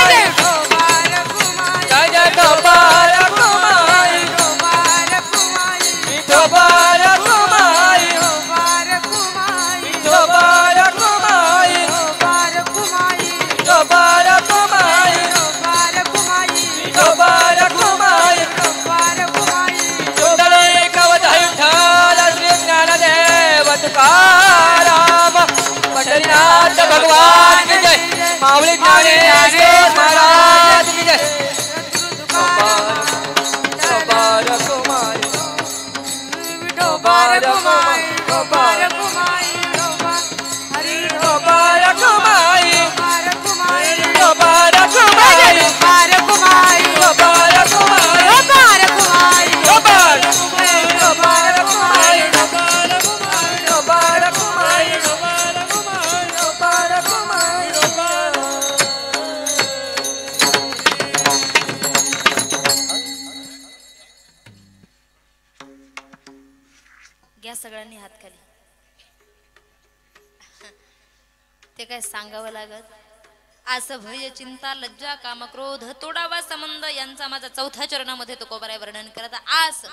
ढोबा रखुमाई, जय विठोबा रखुमाई, ढोबा रखुमाई, विठोबा रखुमाई, ढोबा रखुमाई, विठोबा रखुमाई, ढोबा रखुमाई, विठोबा रखुमाई, ढोबा रखुमाई, विठोबा रखुमाई. ढोबा रखुमाई, चोदळे कवच विठ्ठल श्री ज्ञानदेव तुकाराम, पंढरीनाथ भगवान की जय, माऊली ज्ञानेश्वर महाराज की जय. विठोबा रखुमाई, ढोबा रखुमाई, ढोबा रखुमाई, ढोबा हरी विठोबा रखुमाई, ढोबा रखुमाई, विठोबा रखुमाई, ढोबा रखुमाई, विठोबा रखुमाई, ढोबा रखुमाई, विठोबा ढोबा रखुमाई, विठोबा रखुमाई, विठोबा रखुमाई. घ्या सगळ्यांनी हात खाली. ते काय सांगावं लागत. असं भय चिंता लज्जा काम क्रोध तोडावा संबंध यांचा माझा चौथ्या चरणामध्ये तो कोबराय वर्णन करत. आस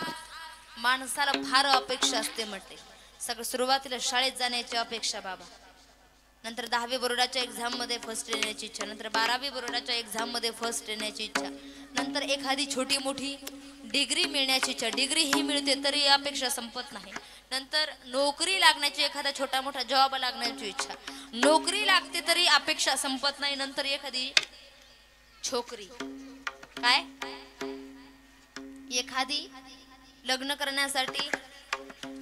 माणसाला फार अपेक्षा असते म्हटले. सगळं सुरुवातीला शाळेत जाण्याची अपेक्षा बाबा, नंतर 10वी बोर्डाच्या एक्झाम मध्ये फर्स्ट येण्याची इच्छा, नंतर 12वी बोर्डाच्या एक्झाम मध्ये फर्स्ट येण्याची इच्छा, नंतर एखादी छोटी मोठी डिग्री मिळण्याची इच्छा. डिग्री ही मिळते तरी अपेक्षा संपत नाही. नंतर नोकरी लागण्याची, एखादा छोटा मोठा जॉब लागण्याची इच्छा, नोकरी लागते तरी अपेक्षा संपत नाही. नंतर एखादी छोकरी, काय एखादी लग्न करण्यासाठी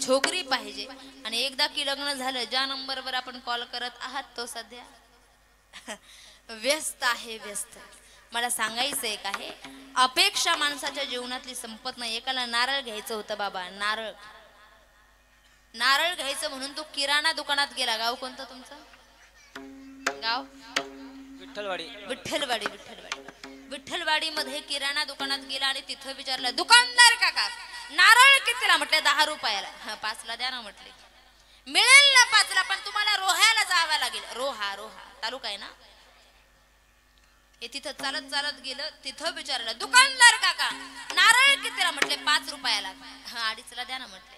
छोकरी पाहिजे. आणि एकदा की लग्न झालं, ज्या नंबरवर आपण कॉल करत आहात तो सध्या व्यस्त आहे, व्यस्त. मला सांगायचं एक आहे, अपेक्षा माणसाच्या जीवनातली संपत नाही. एकाला नारळ घ्यायचं होतं बाबा, नारळ नारळ घ्यायचं म्हणून तो किराणा दुकानात गेला. गाव कोणतं तुमचं गाव? विठ्ठलवाडी. विठ्ठलवाडी. विठ्ठलवाडी मध्ये किराणा दुकानात गेला आणि तिथं विचारलं, दुकानदार काका नारळ कितीला? म्हटले 10 रुपयाला. 5ला द्या ना म्हटले. मिळेल ना 5ला, पण तुम्हाला रोह्याला जावं लागेल. रोहा तालुका आहे ना. हे तिथं चालत चालत गेलं. तिथं विचारलं, दुकानदार काका नारळ कितीला? म्हटले 5 रुपयाला. 2.5ला द्या ना म्हटले.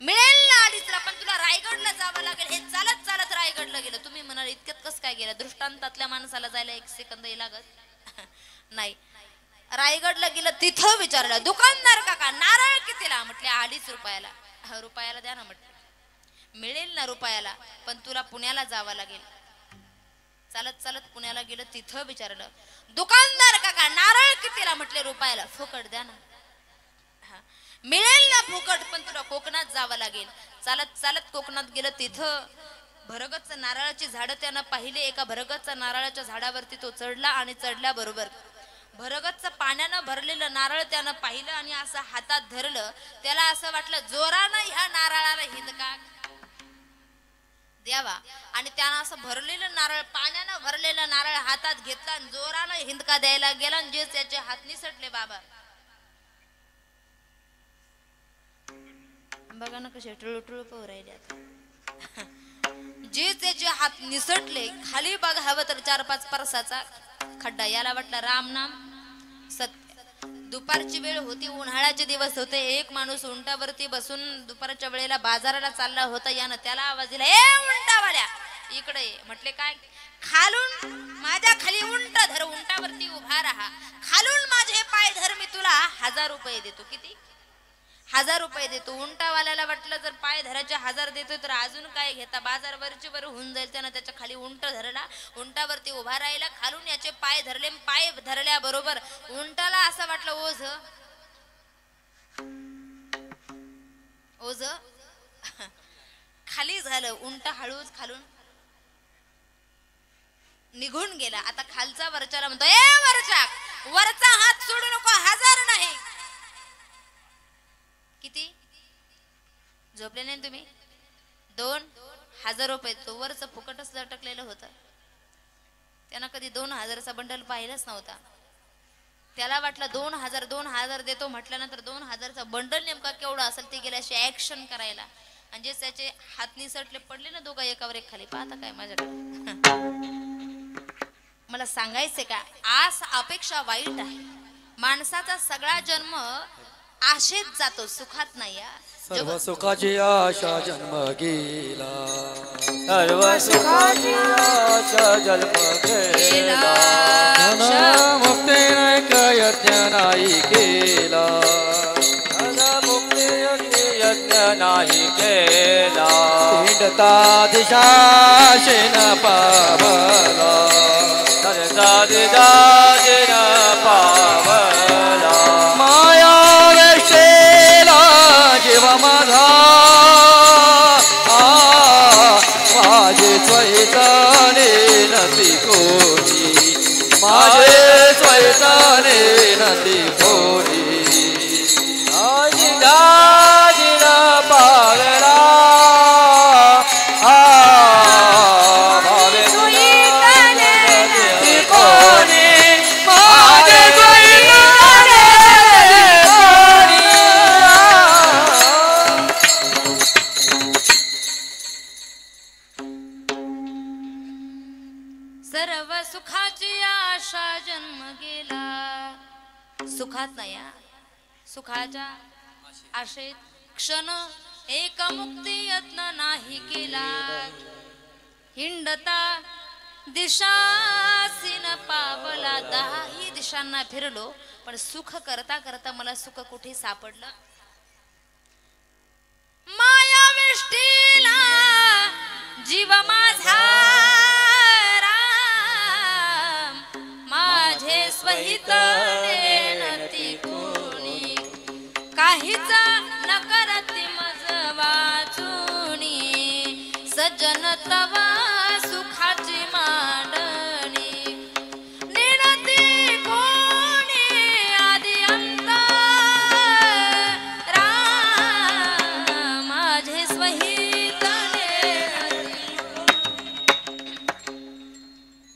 मिळेल ना 2.5ला, पण तुला रायगडला जावं लागेल. हे चालत चालत रायगडला गेलं. तुम्ही म्हणाल इतक्यात कसं काय गेलं? दृष्टांतातल्या माणसाला जायला 1 सेकंद लागत नाही. रायगडला गेलं. तिथं विचारलं, दुकानदार काका नारळ कितीला? म्हटले 2.5 रुपयाला. रुपयाला द्या ना म्हटले. मिळेल ना रुपयाला, पण तुला पुण्याला जावं लागेल. चालत चालत पुण्याला गेलं. तिथं विचारलं, दुकानदार काका नारळ कितीला? म्हटले रुपयाला. फुकट द्या ना. मिळेल ना फुकट, पण तुला कोकणात जावं लागेल. चालत चालत कोकणात गेलं. तिथं भरगतच नारळाची झाडं त्यानं पाहिले. एका भरगतच्या नारळाच्या झाडावरती तो चढला आणि चढल्याबरोबर भरगतचं पाण्यानं भरलेलं नारळ त्यानं पाहिलं आणि असं हातात धरलं. त्याला असं वाटलं जोरानं ह्या नारळाला हिंदका द्यावा. आणि त्यानं असं भरलेलं नारळ, पाण्यानं भरलेलं नारळ हातात घेतला आणि जोरानं हिंदका द्यायला गेला. आणि जे त्याचे हात निसटले बाबा, बघा ना कसे टुळटुळ पाहू राहिले आता जे त्याचे हात निसटले खाली बघावं तर 4-5 परसाचा खड्डा. याला वाटलं राम नाम सत्य. दुपारची वेळ होती, उन्हाळ्याचे दिवस होते. एक माणूस उंटावरती बसून दुपारच्या वेळेला बाजाराला चालला होता. यानं त्याला आवाज दिला, ए उंटावाल्या इकडे ये. म्हटले काय? खालून माझ्या खाली उंट धर, उंटावरती उभा राहा, खालून माझे पाय धर, मी तुला 1000 रुपये देतो. किती? 1000 रुपये देतो. उंटावाल्याला वाटलं जर पाय धराचे 1000 देतोय तर अजून काय घेता, बाजार वरची वर होऊन जाईल. त्यानं त्याच्या खाली उंट धरला, उंटावरती उभा राहिला, खालून याचे पाय धरले. पाय धरल्याबरोबर उंटाला असं वाटलं ओझ ओझ खाली झालं. उंट हळूच खालून निघून गेला. आता खालचा वरच्याला म्हणतो, ए वरच्या, वरचा हात सोडू नको, 1000 नाही. किती? झोपले नाही तुम्ही? 2000 रुपये. तो वरच फुकटच लटकलेलं होतं. त्यानं कधी 2000चा बंडल पाहिलाच नव्हता. त्याला वाटलं 2000 देतो म्हटल्यानंतर 2000चा बंडल नेमका केवढा असेल ते गेला अशी ऍक्शन करायला. म्हणजे त्याचे हात निसटले, पडले ना दोघं एकावर एक खाली. पाहता काय माझ्याकडे? मला सांगायचंय का, आस अपेक्षा वाईट आहे. माणसाचा सगळा जन्म आशेत जातो, सुखात नाही. सर्व सुखाची आशा जन्म गेला, सर्व सुखाची आशा जन्म गेला. मुक्ती यज्ञ नाही केला, मुक्ती यज्ञ नाही केला. हिंडता दिशाशेन पावला, दिशा दिशाशेन पावला. माया वेशेला जीव माझा, माझे चैतने नदी कोणी, माझे चैतने नदी कोणी. दिना पावला, भावे नदी कोणी, माझे चैतने कोणी. सर्व सुखाची आशा जन्म गेला, सुखात नाही. सुखाच्या आशेत क्षण एक मुक्ती यत्न नाही केला. हिंडता दिशासीन पावला, 10ही दिशांना फिरलो पण सुख करता करता मला सुख कुठे सापडलं. माया विष्टीला जीव माझा राम, माझे स्वहित नती कोणी, काहीच न करती मज वाचुनी. सज्जन तवा सुखाची मांडणी, निरती कोणी आदि अंत राम, माझे स्वहित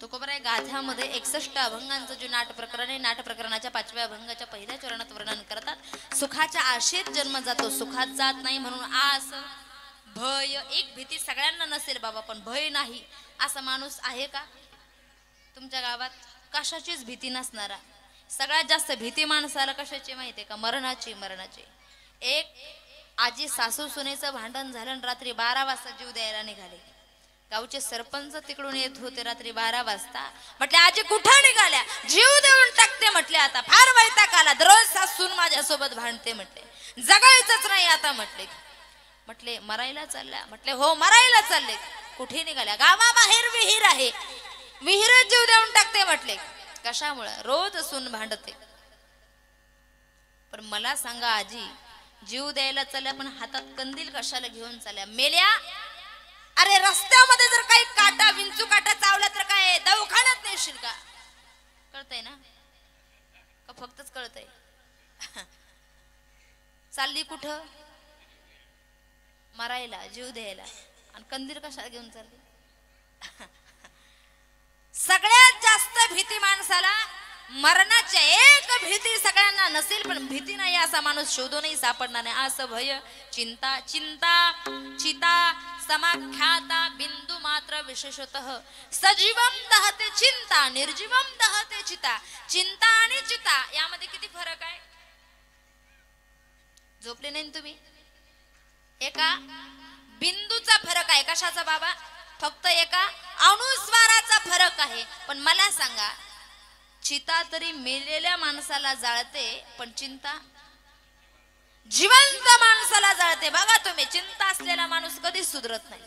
तुकोबराय गाथ्यामध्ये 61 अभंगांचं जे नाट प्रकरण आहे, नाट प्रकरणाच्या 5व्या अभंगाच्या पहिल्या चरणात वर्णन करतात. सुखाच्या आशेत जन्म जातो, सुखात जात नाही. म्हणून आस, भय, एक भीती सगळ्यांना नसेल बाबा, पण भय नाही असा माणूस आहे का तुमच्या गावात? कशाचीच भीती नसणारा. सगळ्यात जास्त भीती माणसाला कशाची माहितीये का? मरणाची. मरणाची. एक आजी सासू सुनेचं भांडण झालं आणि रात्री 12 वाजता जीव द्यायला निघाले. गावचे सरपंच तिकडून येत होते रात्री 12 वाजता. म्हटले आजी कुठं निघाल्या? जीव देऊन टाकते म्हटले, आता फार वैताग आला, दररोज सासून माझ्यासोबत भांडते म्हटले, जगायचंच नाही आता म्हटले. म्हटले मरायला चालल्या? म्हटले हो मरायला चालले. कुठे निघाल्या? गावाबाहेर विहीर आहे, विहिरीत जीव देऊन टाकते म्हटले. कशामुळे? रोज सून भांडते. पण मला सांगा आजी, जीव द्यायला चालल्या पण हातात कंदील कशाला घेऊन चालल्या? मेल्या? अरे रस्त्यामध्ये जर काही काटा विंचू काटा चावला तर काय दवाखान्यात नेशील का? कळतंय ना का? फक्तच कळतंय. चालली कुठं? मरायला, जीव द्यायला. आणि कंदील कशाला घेऊन चालली? सगळ्यात जास्त भीती माणसाला मरणाची एक भीती सगळ्यांना नसेल, पण भीती नाही असा माणूस शोधूनही सापडणार नाही. असं भय चिंता चिंता चिता समाख्याता बिंदू मात्र विशेषतः सजीवम दहते चिंता निर्जीवम दहते चिता. चिंता आणि चिता यामध्ये किती फरक आहे? झोपले नाही तुम्ही? एका बिंदूचा फरक आहे. कशाचा बाबा? फक्त एका अनुस्वाराचा फरक आहे. पण मला सांगा, चिता तरी मेलेल्या माणसाला जाळते, पण चिंता जिवंत माणसाला जाळते. बघा तुम्ही, चिंता असलेला माणूस कधीच सुधरत नाही.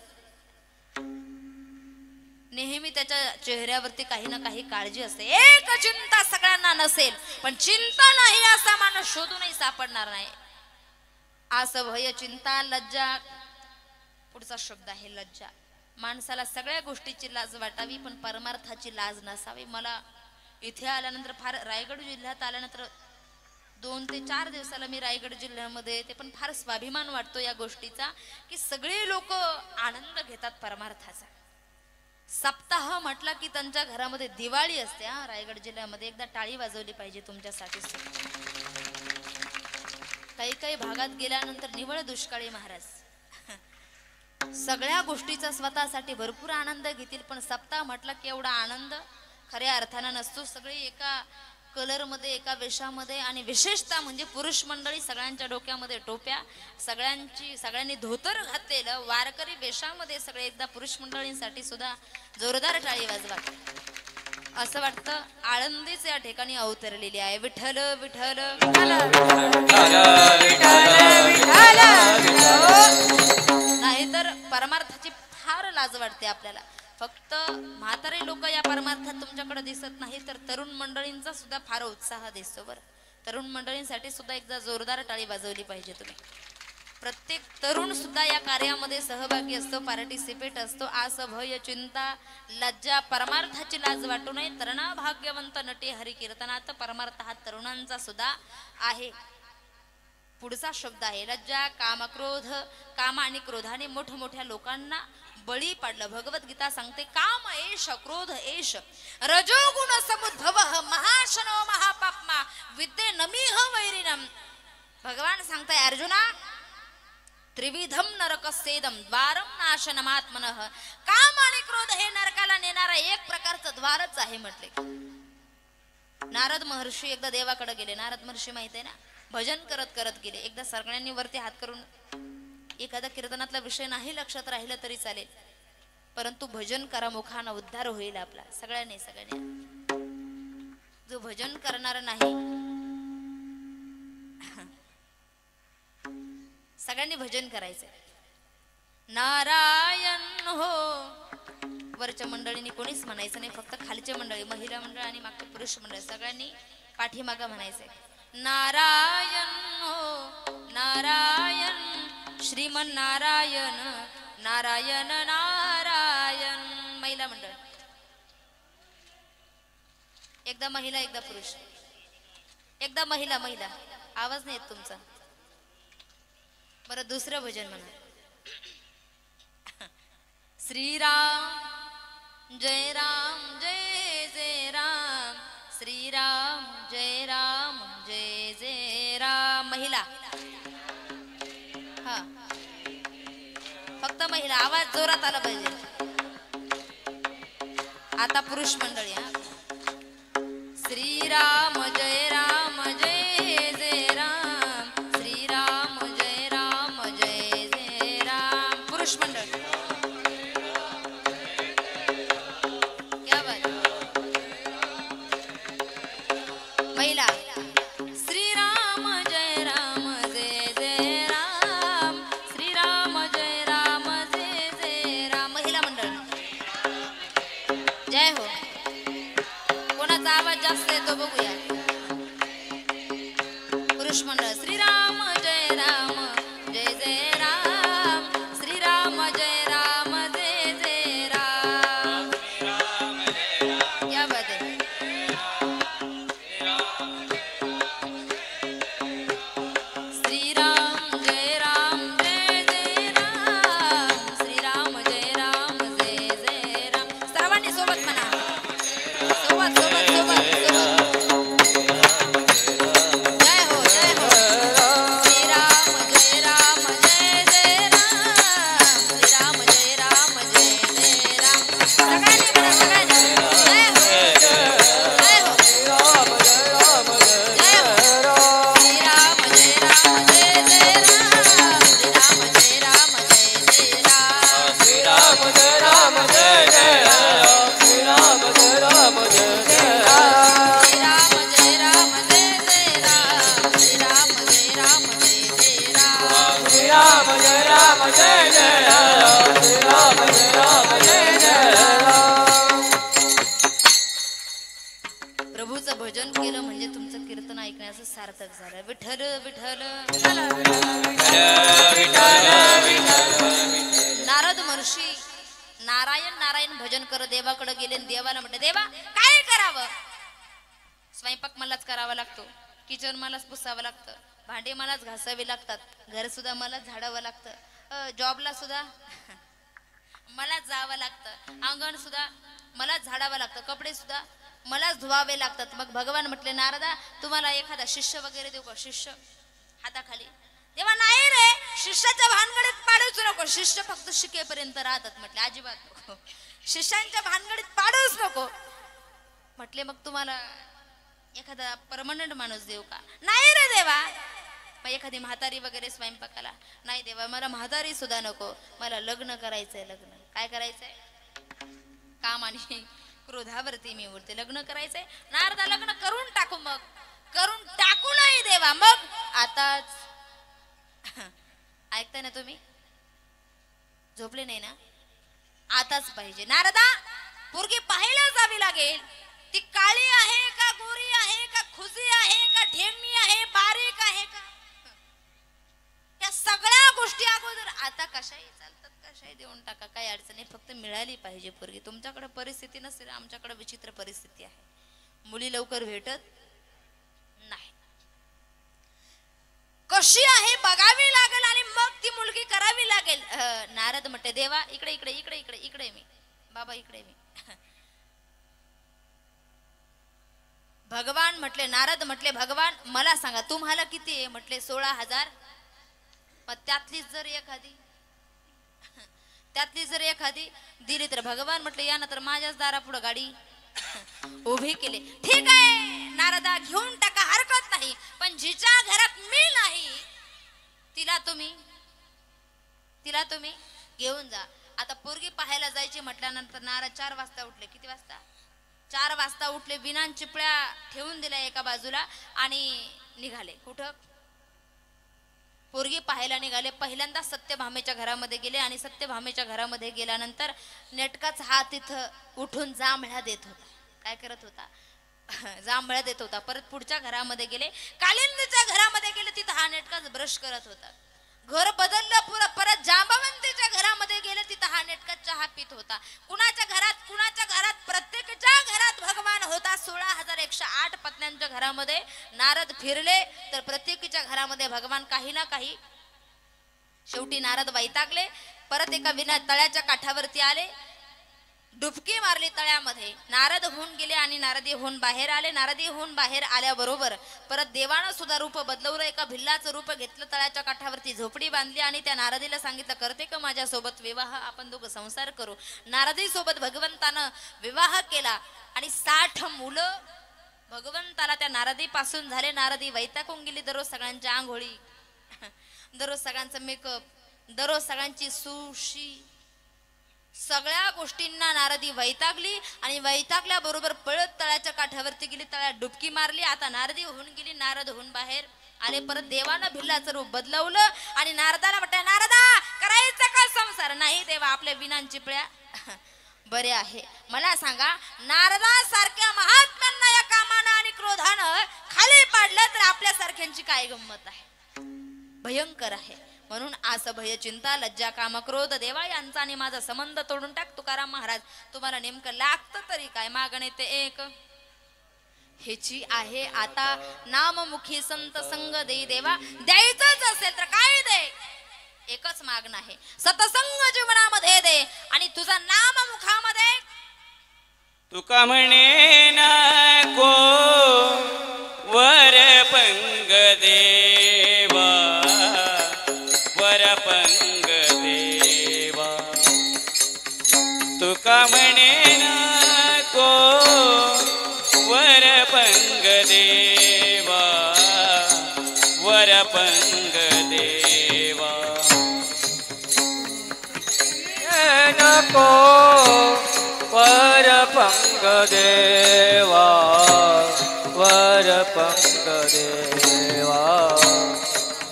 नेहमी त्याच्या चेहऱ्यावरती काही ना काही काळजी असते. एक चिंता सगळ्यांना नसेल, पण चिंता नाही असा माणूस शोधूनही सापडणार नाही. असं भय चिंता लज्जा. पुढचा शब्द आहे लज्जा. माणसाला सगळ्या गोष्टीची लाज वाटावी, पण परमार्थाची लाज नसावी. मला इथे आल्यानंतर, फार रायगड जिल्ह्यात आल्यानंतर 2 ते 4 दिवसाला मी रायगड जिल्ह्यामध्ये, ते पण फार स्वाभिमान वाटतो या गोष्टीचा की सगळे लोक आनंद घेतात परमार्थाचा. सप्ताह म्हटला की त्यांच्या घरामध्ये दिवाळी असते. हा, रायगड जिल्ह्यामध्ये एकदा टाळी वाजवली पाहिजे तुमच्यासाठी. काही काही भागात गेल्यानंतर निवळ दुष्काळी महाराज सगळ्या गोष्टीचा स्वतःसाठी भरपूर आनंद घेतील, पण सप्ताह म्हटला की एवढा आनंद खऱ्या अर्थानं नसतो. सगळे एका कलर मध्ये, एका वेशामध्ये, आणि विशेषतः म्हणजे पुरुष मंडळी सगळ्यांच्या डोक्यामध्ये टोप्या, सगळ्यांनी धोतर घातलेलं वारकरी वेशामध्ये सगळे एकदा पुरुष मंडळींसाठी सुद्धा जोरदार टाळी वाजवा. असं वाटतं आळंदीच या ठिकाणी अवतरलेली आहे. विठ्ठल विठ्ठल नाहीतर परमार्थाची फार लाज वाटते आपल्याला. फक्त म्हातारे लोक या परमार्थात तुमच्याकडे दिसत नाही, तर तरुण मंडळींचा सुद्धा फार उत्साह दिसतो. बरं, तरुण मंडळींसाठी सुद्धा एकदा जोरदार टाळी वाजवली पाहिजे तुम्ही. प्रत्येक तरुण सुद्धा या कार्यामध्ये सहभागी असतो, पार्टिसिपेट असतो. आस भय चिंता लज्जा परमार्थाची लाज वाटू नये. तरणा भाग्यवंत नटे हरी कीर्तनात. परमार्थ हा तरुणांचा सुद्धा आहे. पुढचा शब्द आहे लज्जा. काम क्रोध. काम आणि क्रोधाने मोठमोठ्या लोकांना बळी पडलं. भगवद्गीता सांगते काम एष क्रोध एष रजोगुण समुद्भव महाशनो महापाप्मा विद्ये नमीह वैरिणम. भगवान सांगताय अर्जुना, त्रिविधम नरकस्येदम द्वारम नाशनमात्मनः. काम आणि क्रोध हे नरकाला नेणारा एक प्रकारचं द्वारच आहे म्हटले. नारद महर्षी एकदा देवाकडे गेले. नारद महर्षी माहित आहे ना, भजन करत करत गेले. एकदा सगळ्यांनी वरती हात करून, एखादा कीर्तनातला विषय नाही लक्षात राहिला तरी चालेल, परंतु भजन करा, मुखाना उद्धार होईल आपला. सगळ्यांनी जो भजन करणार नाही, सगळ्यांनी भजन करायचंय. नारायण हो. वरच्या मंडळींनी कोणीच म्हणायचं नाही, फक्त खालचे मंडळी, महिला मंडळ आणि मागचे पुरुष मंडळ, सगळ्यांनी पाठीमागा म्हणायचंय नारायण हो नारायण श्रीमन नारायण नारायण नारायण. महिला मंडळ एकदा महिला, एकदा पुरुष, एकदा महिला. आवाज नाही येत तुमचा. बरं, दुसरं भजन म्हणा. श्रीराम जय राम जय जय राम. श्रीराम जय राम जय जय राम. महिला, हा, फक्त महिला. आवाज जोरात आला पाहिजे. आता पुरुष मंडळी. हा, श्रीराम जय राम जय जय राम. श्रीराम जय राम जय जय राम. पुरुष मंडळ. क्या बात. महिला. श्रीराम जय राम जय जय राम. श्रीराम जय राम जय जय राम. महिला मंडळ. जय हो. कोणाचा आवाज जास्त येतो बघूया. पुरुष मंडळ. श्रीराम जय राम जय जय राम. श्रीराम जय राम जय जय राम. क्या बात है. श्रीराम जय राम जय जय राम. श्रीराम जय राम जय जय राम. सर्वांनी सोबत म्हणा. सोबत सोबत सोबत सोबत. भजन केलं म्हणजे तुमचं कीर्तन ऐकण्याचं सार्थक झालं. विठ्ठल विठ्ठल. नारद महर्षी नारायण नारायण भजन करत देवाकडे गेले. देवाला म्हटलं देवा काय करावं. स्वयंपाक मलाच करावा लागतो, किचन मलाच पुसावं लागतं, भांडे मलाच घासावे लागतात, घर सुद्धा मलाच झाडावं लागतं, जॉबला सुद्धा मलाच जावं लागतं, अंगण सुद्धा मलाच झाडावं लागतं, कपडे सुद्धा मलाच धुवावे लागतात. मग भगवान म्हटले नारदा तुम्हाला एखादा शिष्य वगैरे देऊ का. शिष्य हाताखाली. तेव्हा नाही रे शिष्याच्या भानगडीत पाडूच नको, शिष्य फक्त शिकेपर्यंत राहतात. म्हटले अजिबात नको, शिष्यांच्या भानगडीत पाडूच नको. म्हटले मग तुम्हाला एखादा परमनंट माणूस देऊ का. नाही रे देवा. मग एखादी म्हातारी वगैरे स्वयंपाकाला. नाही देवा मला म्हातारी सुद्धा नको, मला लग्न करायचंय. लग्न काय करायचंय. काम आणि क्रोधावरती मी बोलते. लग्न करायचंय. नारदा लग्न करून टाकू. मग करून टाकू नाही देवा. मग आताच ऐकताय ना तुम्ही. झोपले नाही ना. आताच पाहिजे. नारदा पोरगी पाहायला जावी लागेल. ती काळी आहे का गोरी आहे का खुजी आहे का ढेमी आहे बारीक आहे का. या सगळ्या गोष्टी अगोदर आता कशाही चालतात, कशाही देऊन टाका, काही अडचण नाही. फक्त मिळाली पाहिजे पोरगी. तुमच्याकडे परिस्थिती नसेल, आमच्याकडे विचित्र परिस्थिती आहे. मुली लवकर भेटत नाही. कशी आहे बघावी लागेल आणि मग ती मुलगी करावी लागेल. नारद म्हटले देवा इकडे इकडे इकडे इकडे इकडे मी बाबा इकडे मी. भगवान म्हटले नारद म्हटले भगवान मला सांगा तुम्हाला किती आहे. म्हटले 16,000. मग त्यातलीच जर एखादी दिली तर. भगवान म्हटले या ना तर माझ्याच दारापुढे गाडी उभी केली. ठीक आहे नारदा घेऊन टाका हरकत नाही, पण जिच्या घरात मी नाही तिला तुम्ही घेऊन जा. आता पोरगी पाहायला जायची म्हटल्यानंतर नारद 4 वाजता उठले. किती वाजता. 4 वाजता उठले. विना चिपळ्या ठेवून दिल्या एका बाजूला आणि निघाले. कुठं पोरगी पाहायला निघाले. पहिल्यांदा सत्यभामेच्या घरामध्ये गेले आणि सत्यभामेच्या घरामध्ये गेल्यानंतर नेटकाच हा तिथं उठून जांभळ्या देत होता. काय करत होता. जांभळ्या देत होता. परत पुढच्या घरामध्ये गेले. कालिंदीच्या घरामध्ये गेले. तिथं हा नेटकाच ब्रश करत होता. घर बदललं पुरं. परत जांबवंतीच्या घरामध्ये गेले. तिथं हा नेटकाच चहा पित होता. कुणाच्या घरात प्रत्येकाच्या घरात भगवान होता. 16,108 पत्न्यांच्या घरामध्ये नारद फिरले तर प्रत्येकीच्या घरामध्ये भगवान काही ना काही. शेवटी नारद वैतागले. परत एका विना तळ्याच्या काठावरती आले. डुबकी मारली तळ्यामध्ये. नारद होऊन गेले आणि नारदी होऊन बाहेर आले. नारदी होऊन बाहेर आल्याबरोबर परत देवानं सुद्धा रूप बदलवलं. एका भिल्लाचं रूप घेतलं. तळ्याच्या काठावरती झोपडी बांधली आणि त्या नारदीला सांगितलं करते का माझ्यासोबत विवाह. आपण दोघं संसार करू. नारदी सोबत भगवंतानं विवाह केला आणि 60 मुलं भगवंताला त्या नारदी पासून झाले. नारदी वैतागून गेली. दररोज सगळ्यांच्या आंघोळी, दररोज सगळ्यांचं मेकअप, दररोज सगळ्यांची सुशी, सगळ्या गोष्टींना नारदी वैतागली आणि वैतागल्याबरोबर पळत तळ्याच्या काठावरती गेली. तळ्यात डुबकी मारली. आता नारदी होऊन गेली. नारद होऊन बाहेर आले. परत देवानं भिल्लाचं रूप बदलवलं आणि नारदाला म्हटलं नारदा करायचं का संसार. नाही देवा आपल्या विनान चिपळ्या बरे आहे. मला सांगा नारदासारख्या महात्म्यांना या कामानं आणि क्रोधानं खाली पाडलं तर आपल्यासारख्यांची काय गंमत आहे. भयंकर आहे. म्हणून आस भय चिंता लज्जा काम क्रोध देवा यांचा आणि माझा संबंध तोडून टाक. तुकाराम महाराज तुम्हाला नेमकं लागतं तरी काय. मागणे ते एक हेची आहे आता नाममुखी संत संग दे देवा. द्यायचंच असेल तर काय दे. एकच मागणं आहे सतसंग जीवनामध्ये दे आणि तुझा नाम मुखामध्ये. तुका म्हणे नको वर पंग देवा पंग देवा. तुका म्हणे नको वर पंग देवा वर पंग देवा. नको वर पंग देवा वर पंग देवा.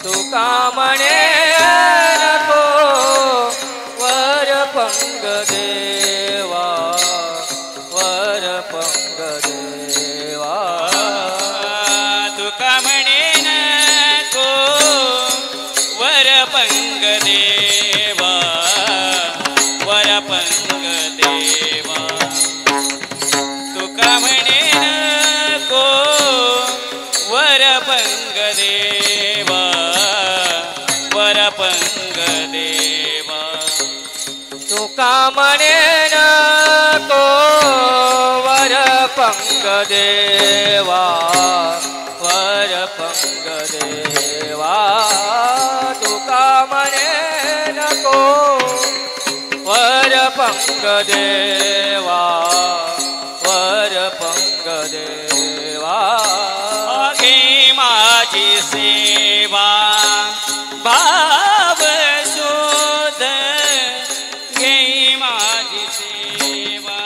तुका म्हणे नको वर पंग देवा वर पंग देवा. म्हणे नको वर पंग देवा वर पंग देवा तुका म्हणे नको वर पंग देवा वर पंग देवा घे माझी सेवा भाव शोध घे माझी सेवा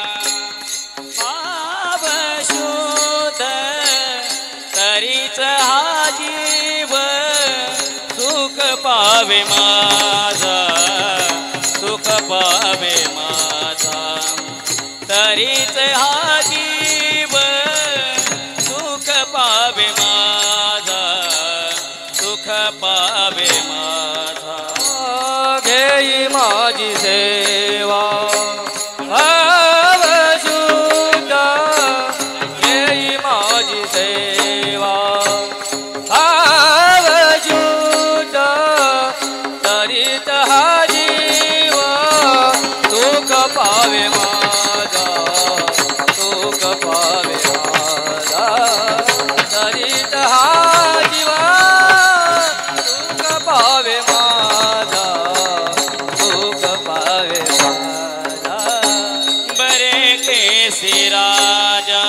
भाव शोध तरीच हा जीव सुख पावे माझा सुख पावे माझा तरीच हा जीव सुख पावे माझा सुख पावे माझा घेई माझी सेवा भाव शुद्ध घेई माझी सेवा भाव शुद्ध तरीत हा जीव सुख पावे माझा सुख पावे माझा तरीत हा जीवा सुख पावे माझा सुख पावे माझा बरे केसी राजा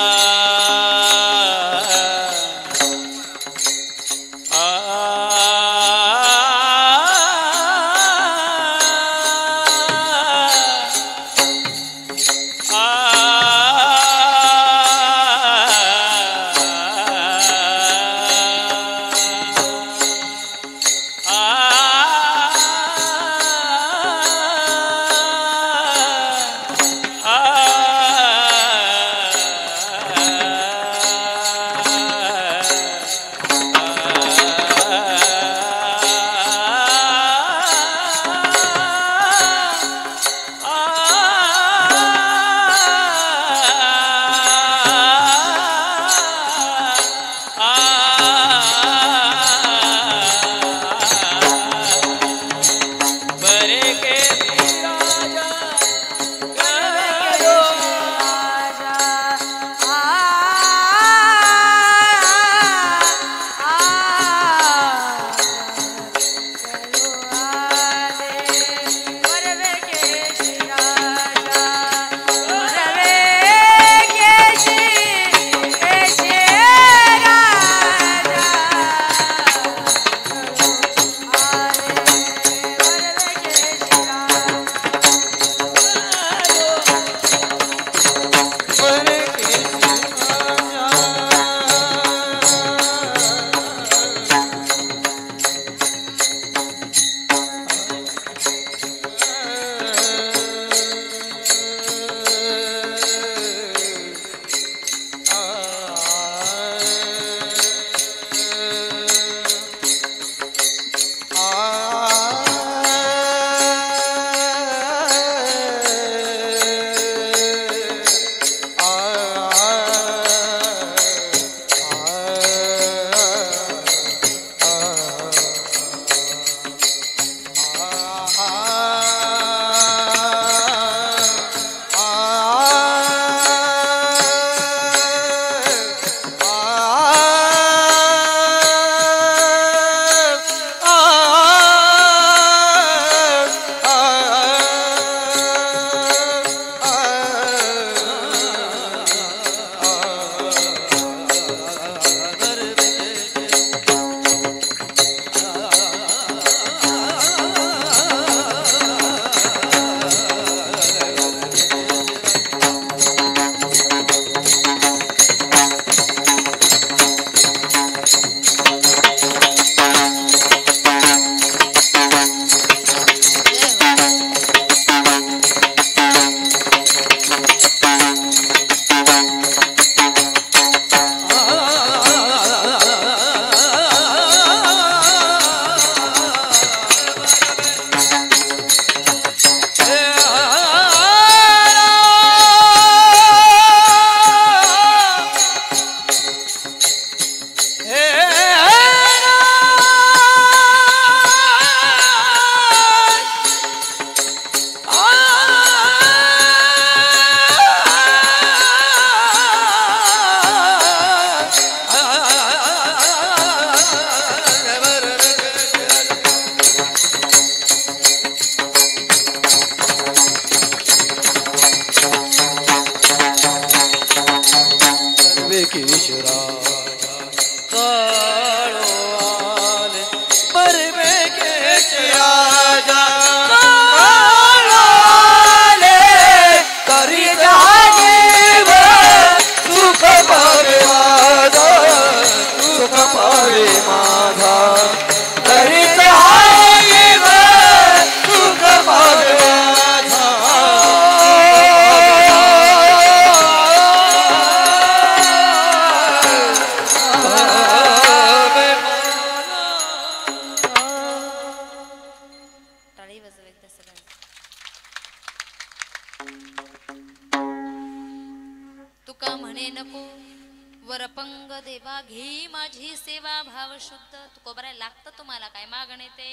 देवा घेई माझी सेवा भाव शुद्ध. तुकोबराय लागतं तुम्हाला काय मागणे ते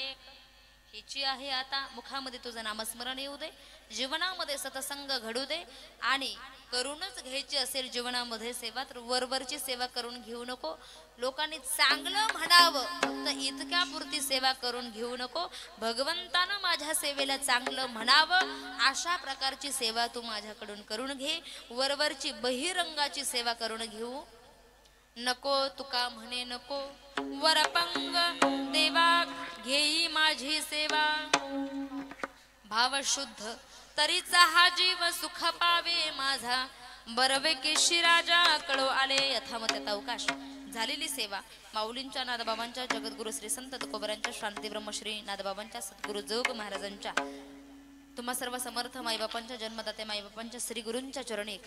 हिची आहे आता. मुखामध्ये तुझं नामस्मरण येऊ दे, जीवनामध्ये सतसंग घडू दे, आणि करूनच घ्यायची असेल जीवनामध्ये सेवा तर वरवरची सेवा करून घेऊ नको. लोकांनी चांगलं म्हणावं फक्त इतक्या पुरती सेवा करून घेऊ नको. भगवंतानं माझ्या सेवेला चांगलं म्हणावं अशा प्रकारची सेवा तू माझ्याकडून करून घे. वरवरची बहिरंगाची सेवा करून घेऊ नको. तुका म्हणे नको वरपंग देवा घेई माझी सेवा भाव शुद्ध. तरीचा हा जीव सुख पावे माझा, बरवे केशी राजा कळो आले यथामत अवकाश. झालेली सेवा माऊलींच्या नादबाबांच्या, जगद्गुरु श्री संत तुकोबरांच्या, शांती ब्रह्मश्री नादबाबांच्या, सद्गुरु जोग महाराजांच्या, तुम्हा सर्व समर्थ माईबापांच्या, जन्मदाते माईबापांच्या, श्री गुरूंच्या चरणी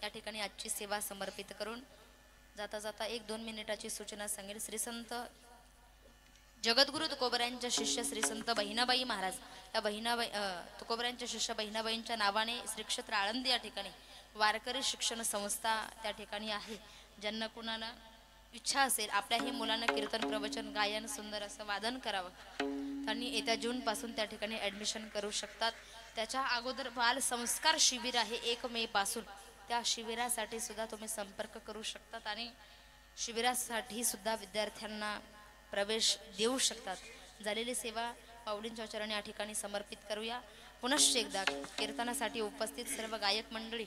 या ठिकाणी आजची सेवा समर्पित करून जाता जाता 1-2 मिनिटाची सूचना सांगेल. श्री संत जगद्गुरु तुकोबरांच्या शिष्य श्री संत बहिणाबाई महाराज या बहिणाबाई तुकोबरांच्या शिष्य बहिणाबाईंच्या नावाने श्री क्षेत्र आळंदी या ठिकाणी वारकरी शिक्षण संस्था त्या ठिकाणी आहे. ज्यांना कुणाला इच्छा असेल आपल्याही मुलांना कीर्तन प्रवचन गायन सुंदर असं वादन करावं त्यांनी येत्या जूनपासून त्या ठिकाणी ॲडमिशन करू शकतात. त्याच्या अगोदर बाल संस्कार शिबिर आहे 1 मे पासून. त्या शिबिरासाठी सुद्धा तुम्ही संपर्क करू शकतात आणि शिबिरासाठी सुद्धा विद्यार्थ्यांना प्रवेश देऊ शकतात. झालेली सेवा माऊलींच्या चरणी या ठिकाणी समर्पित करूया. पुनश्च एकदा कीर्तनासाठी उपस्थित सर्व गायक मंडळी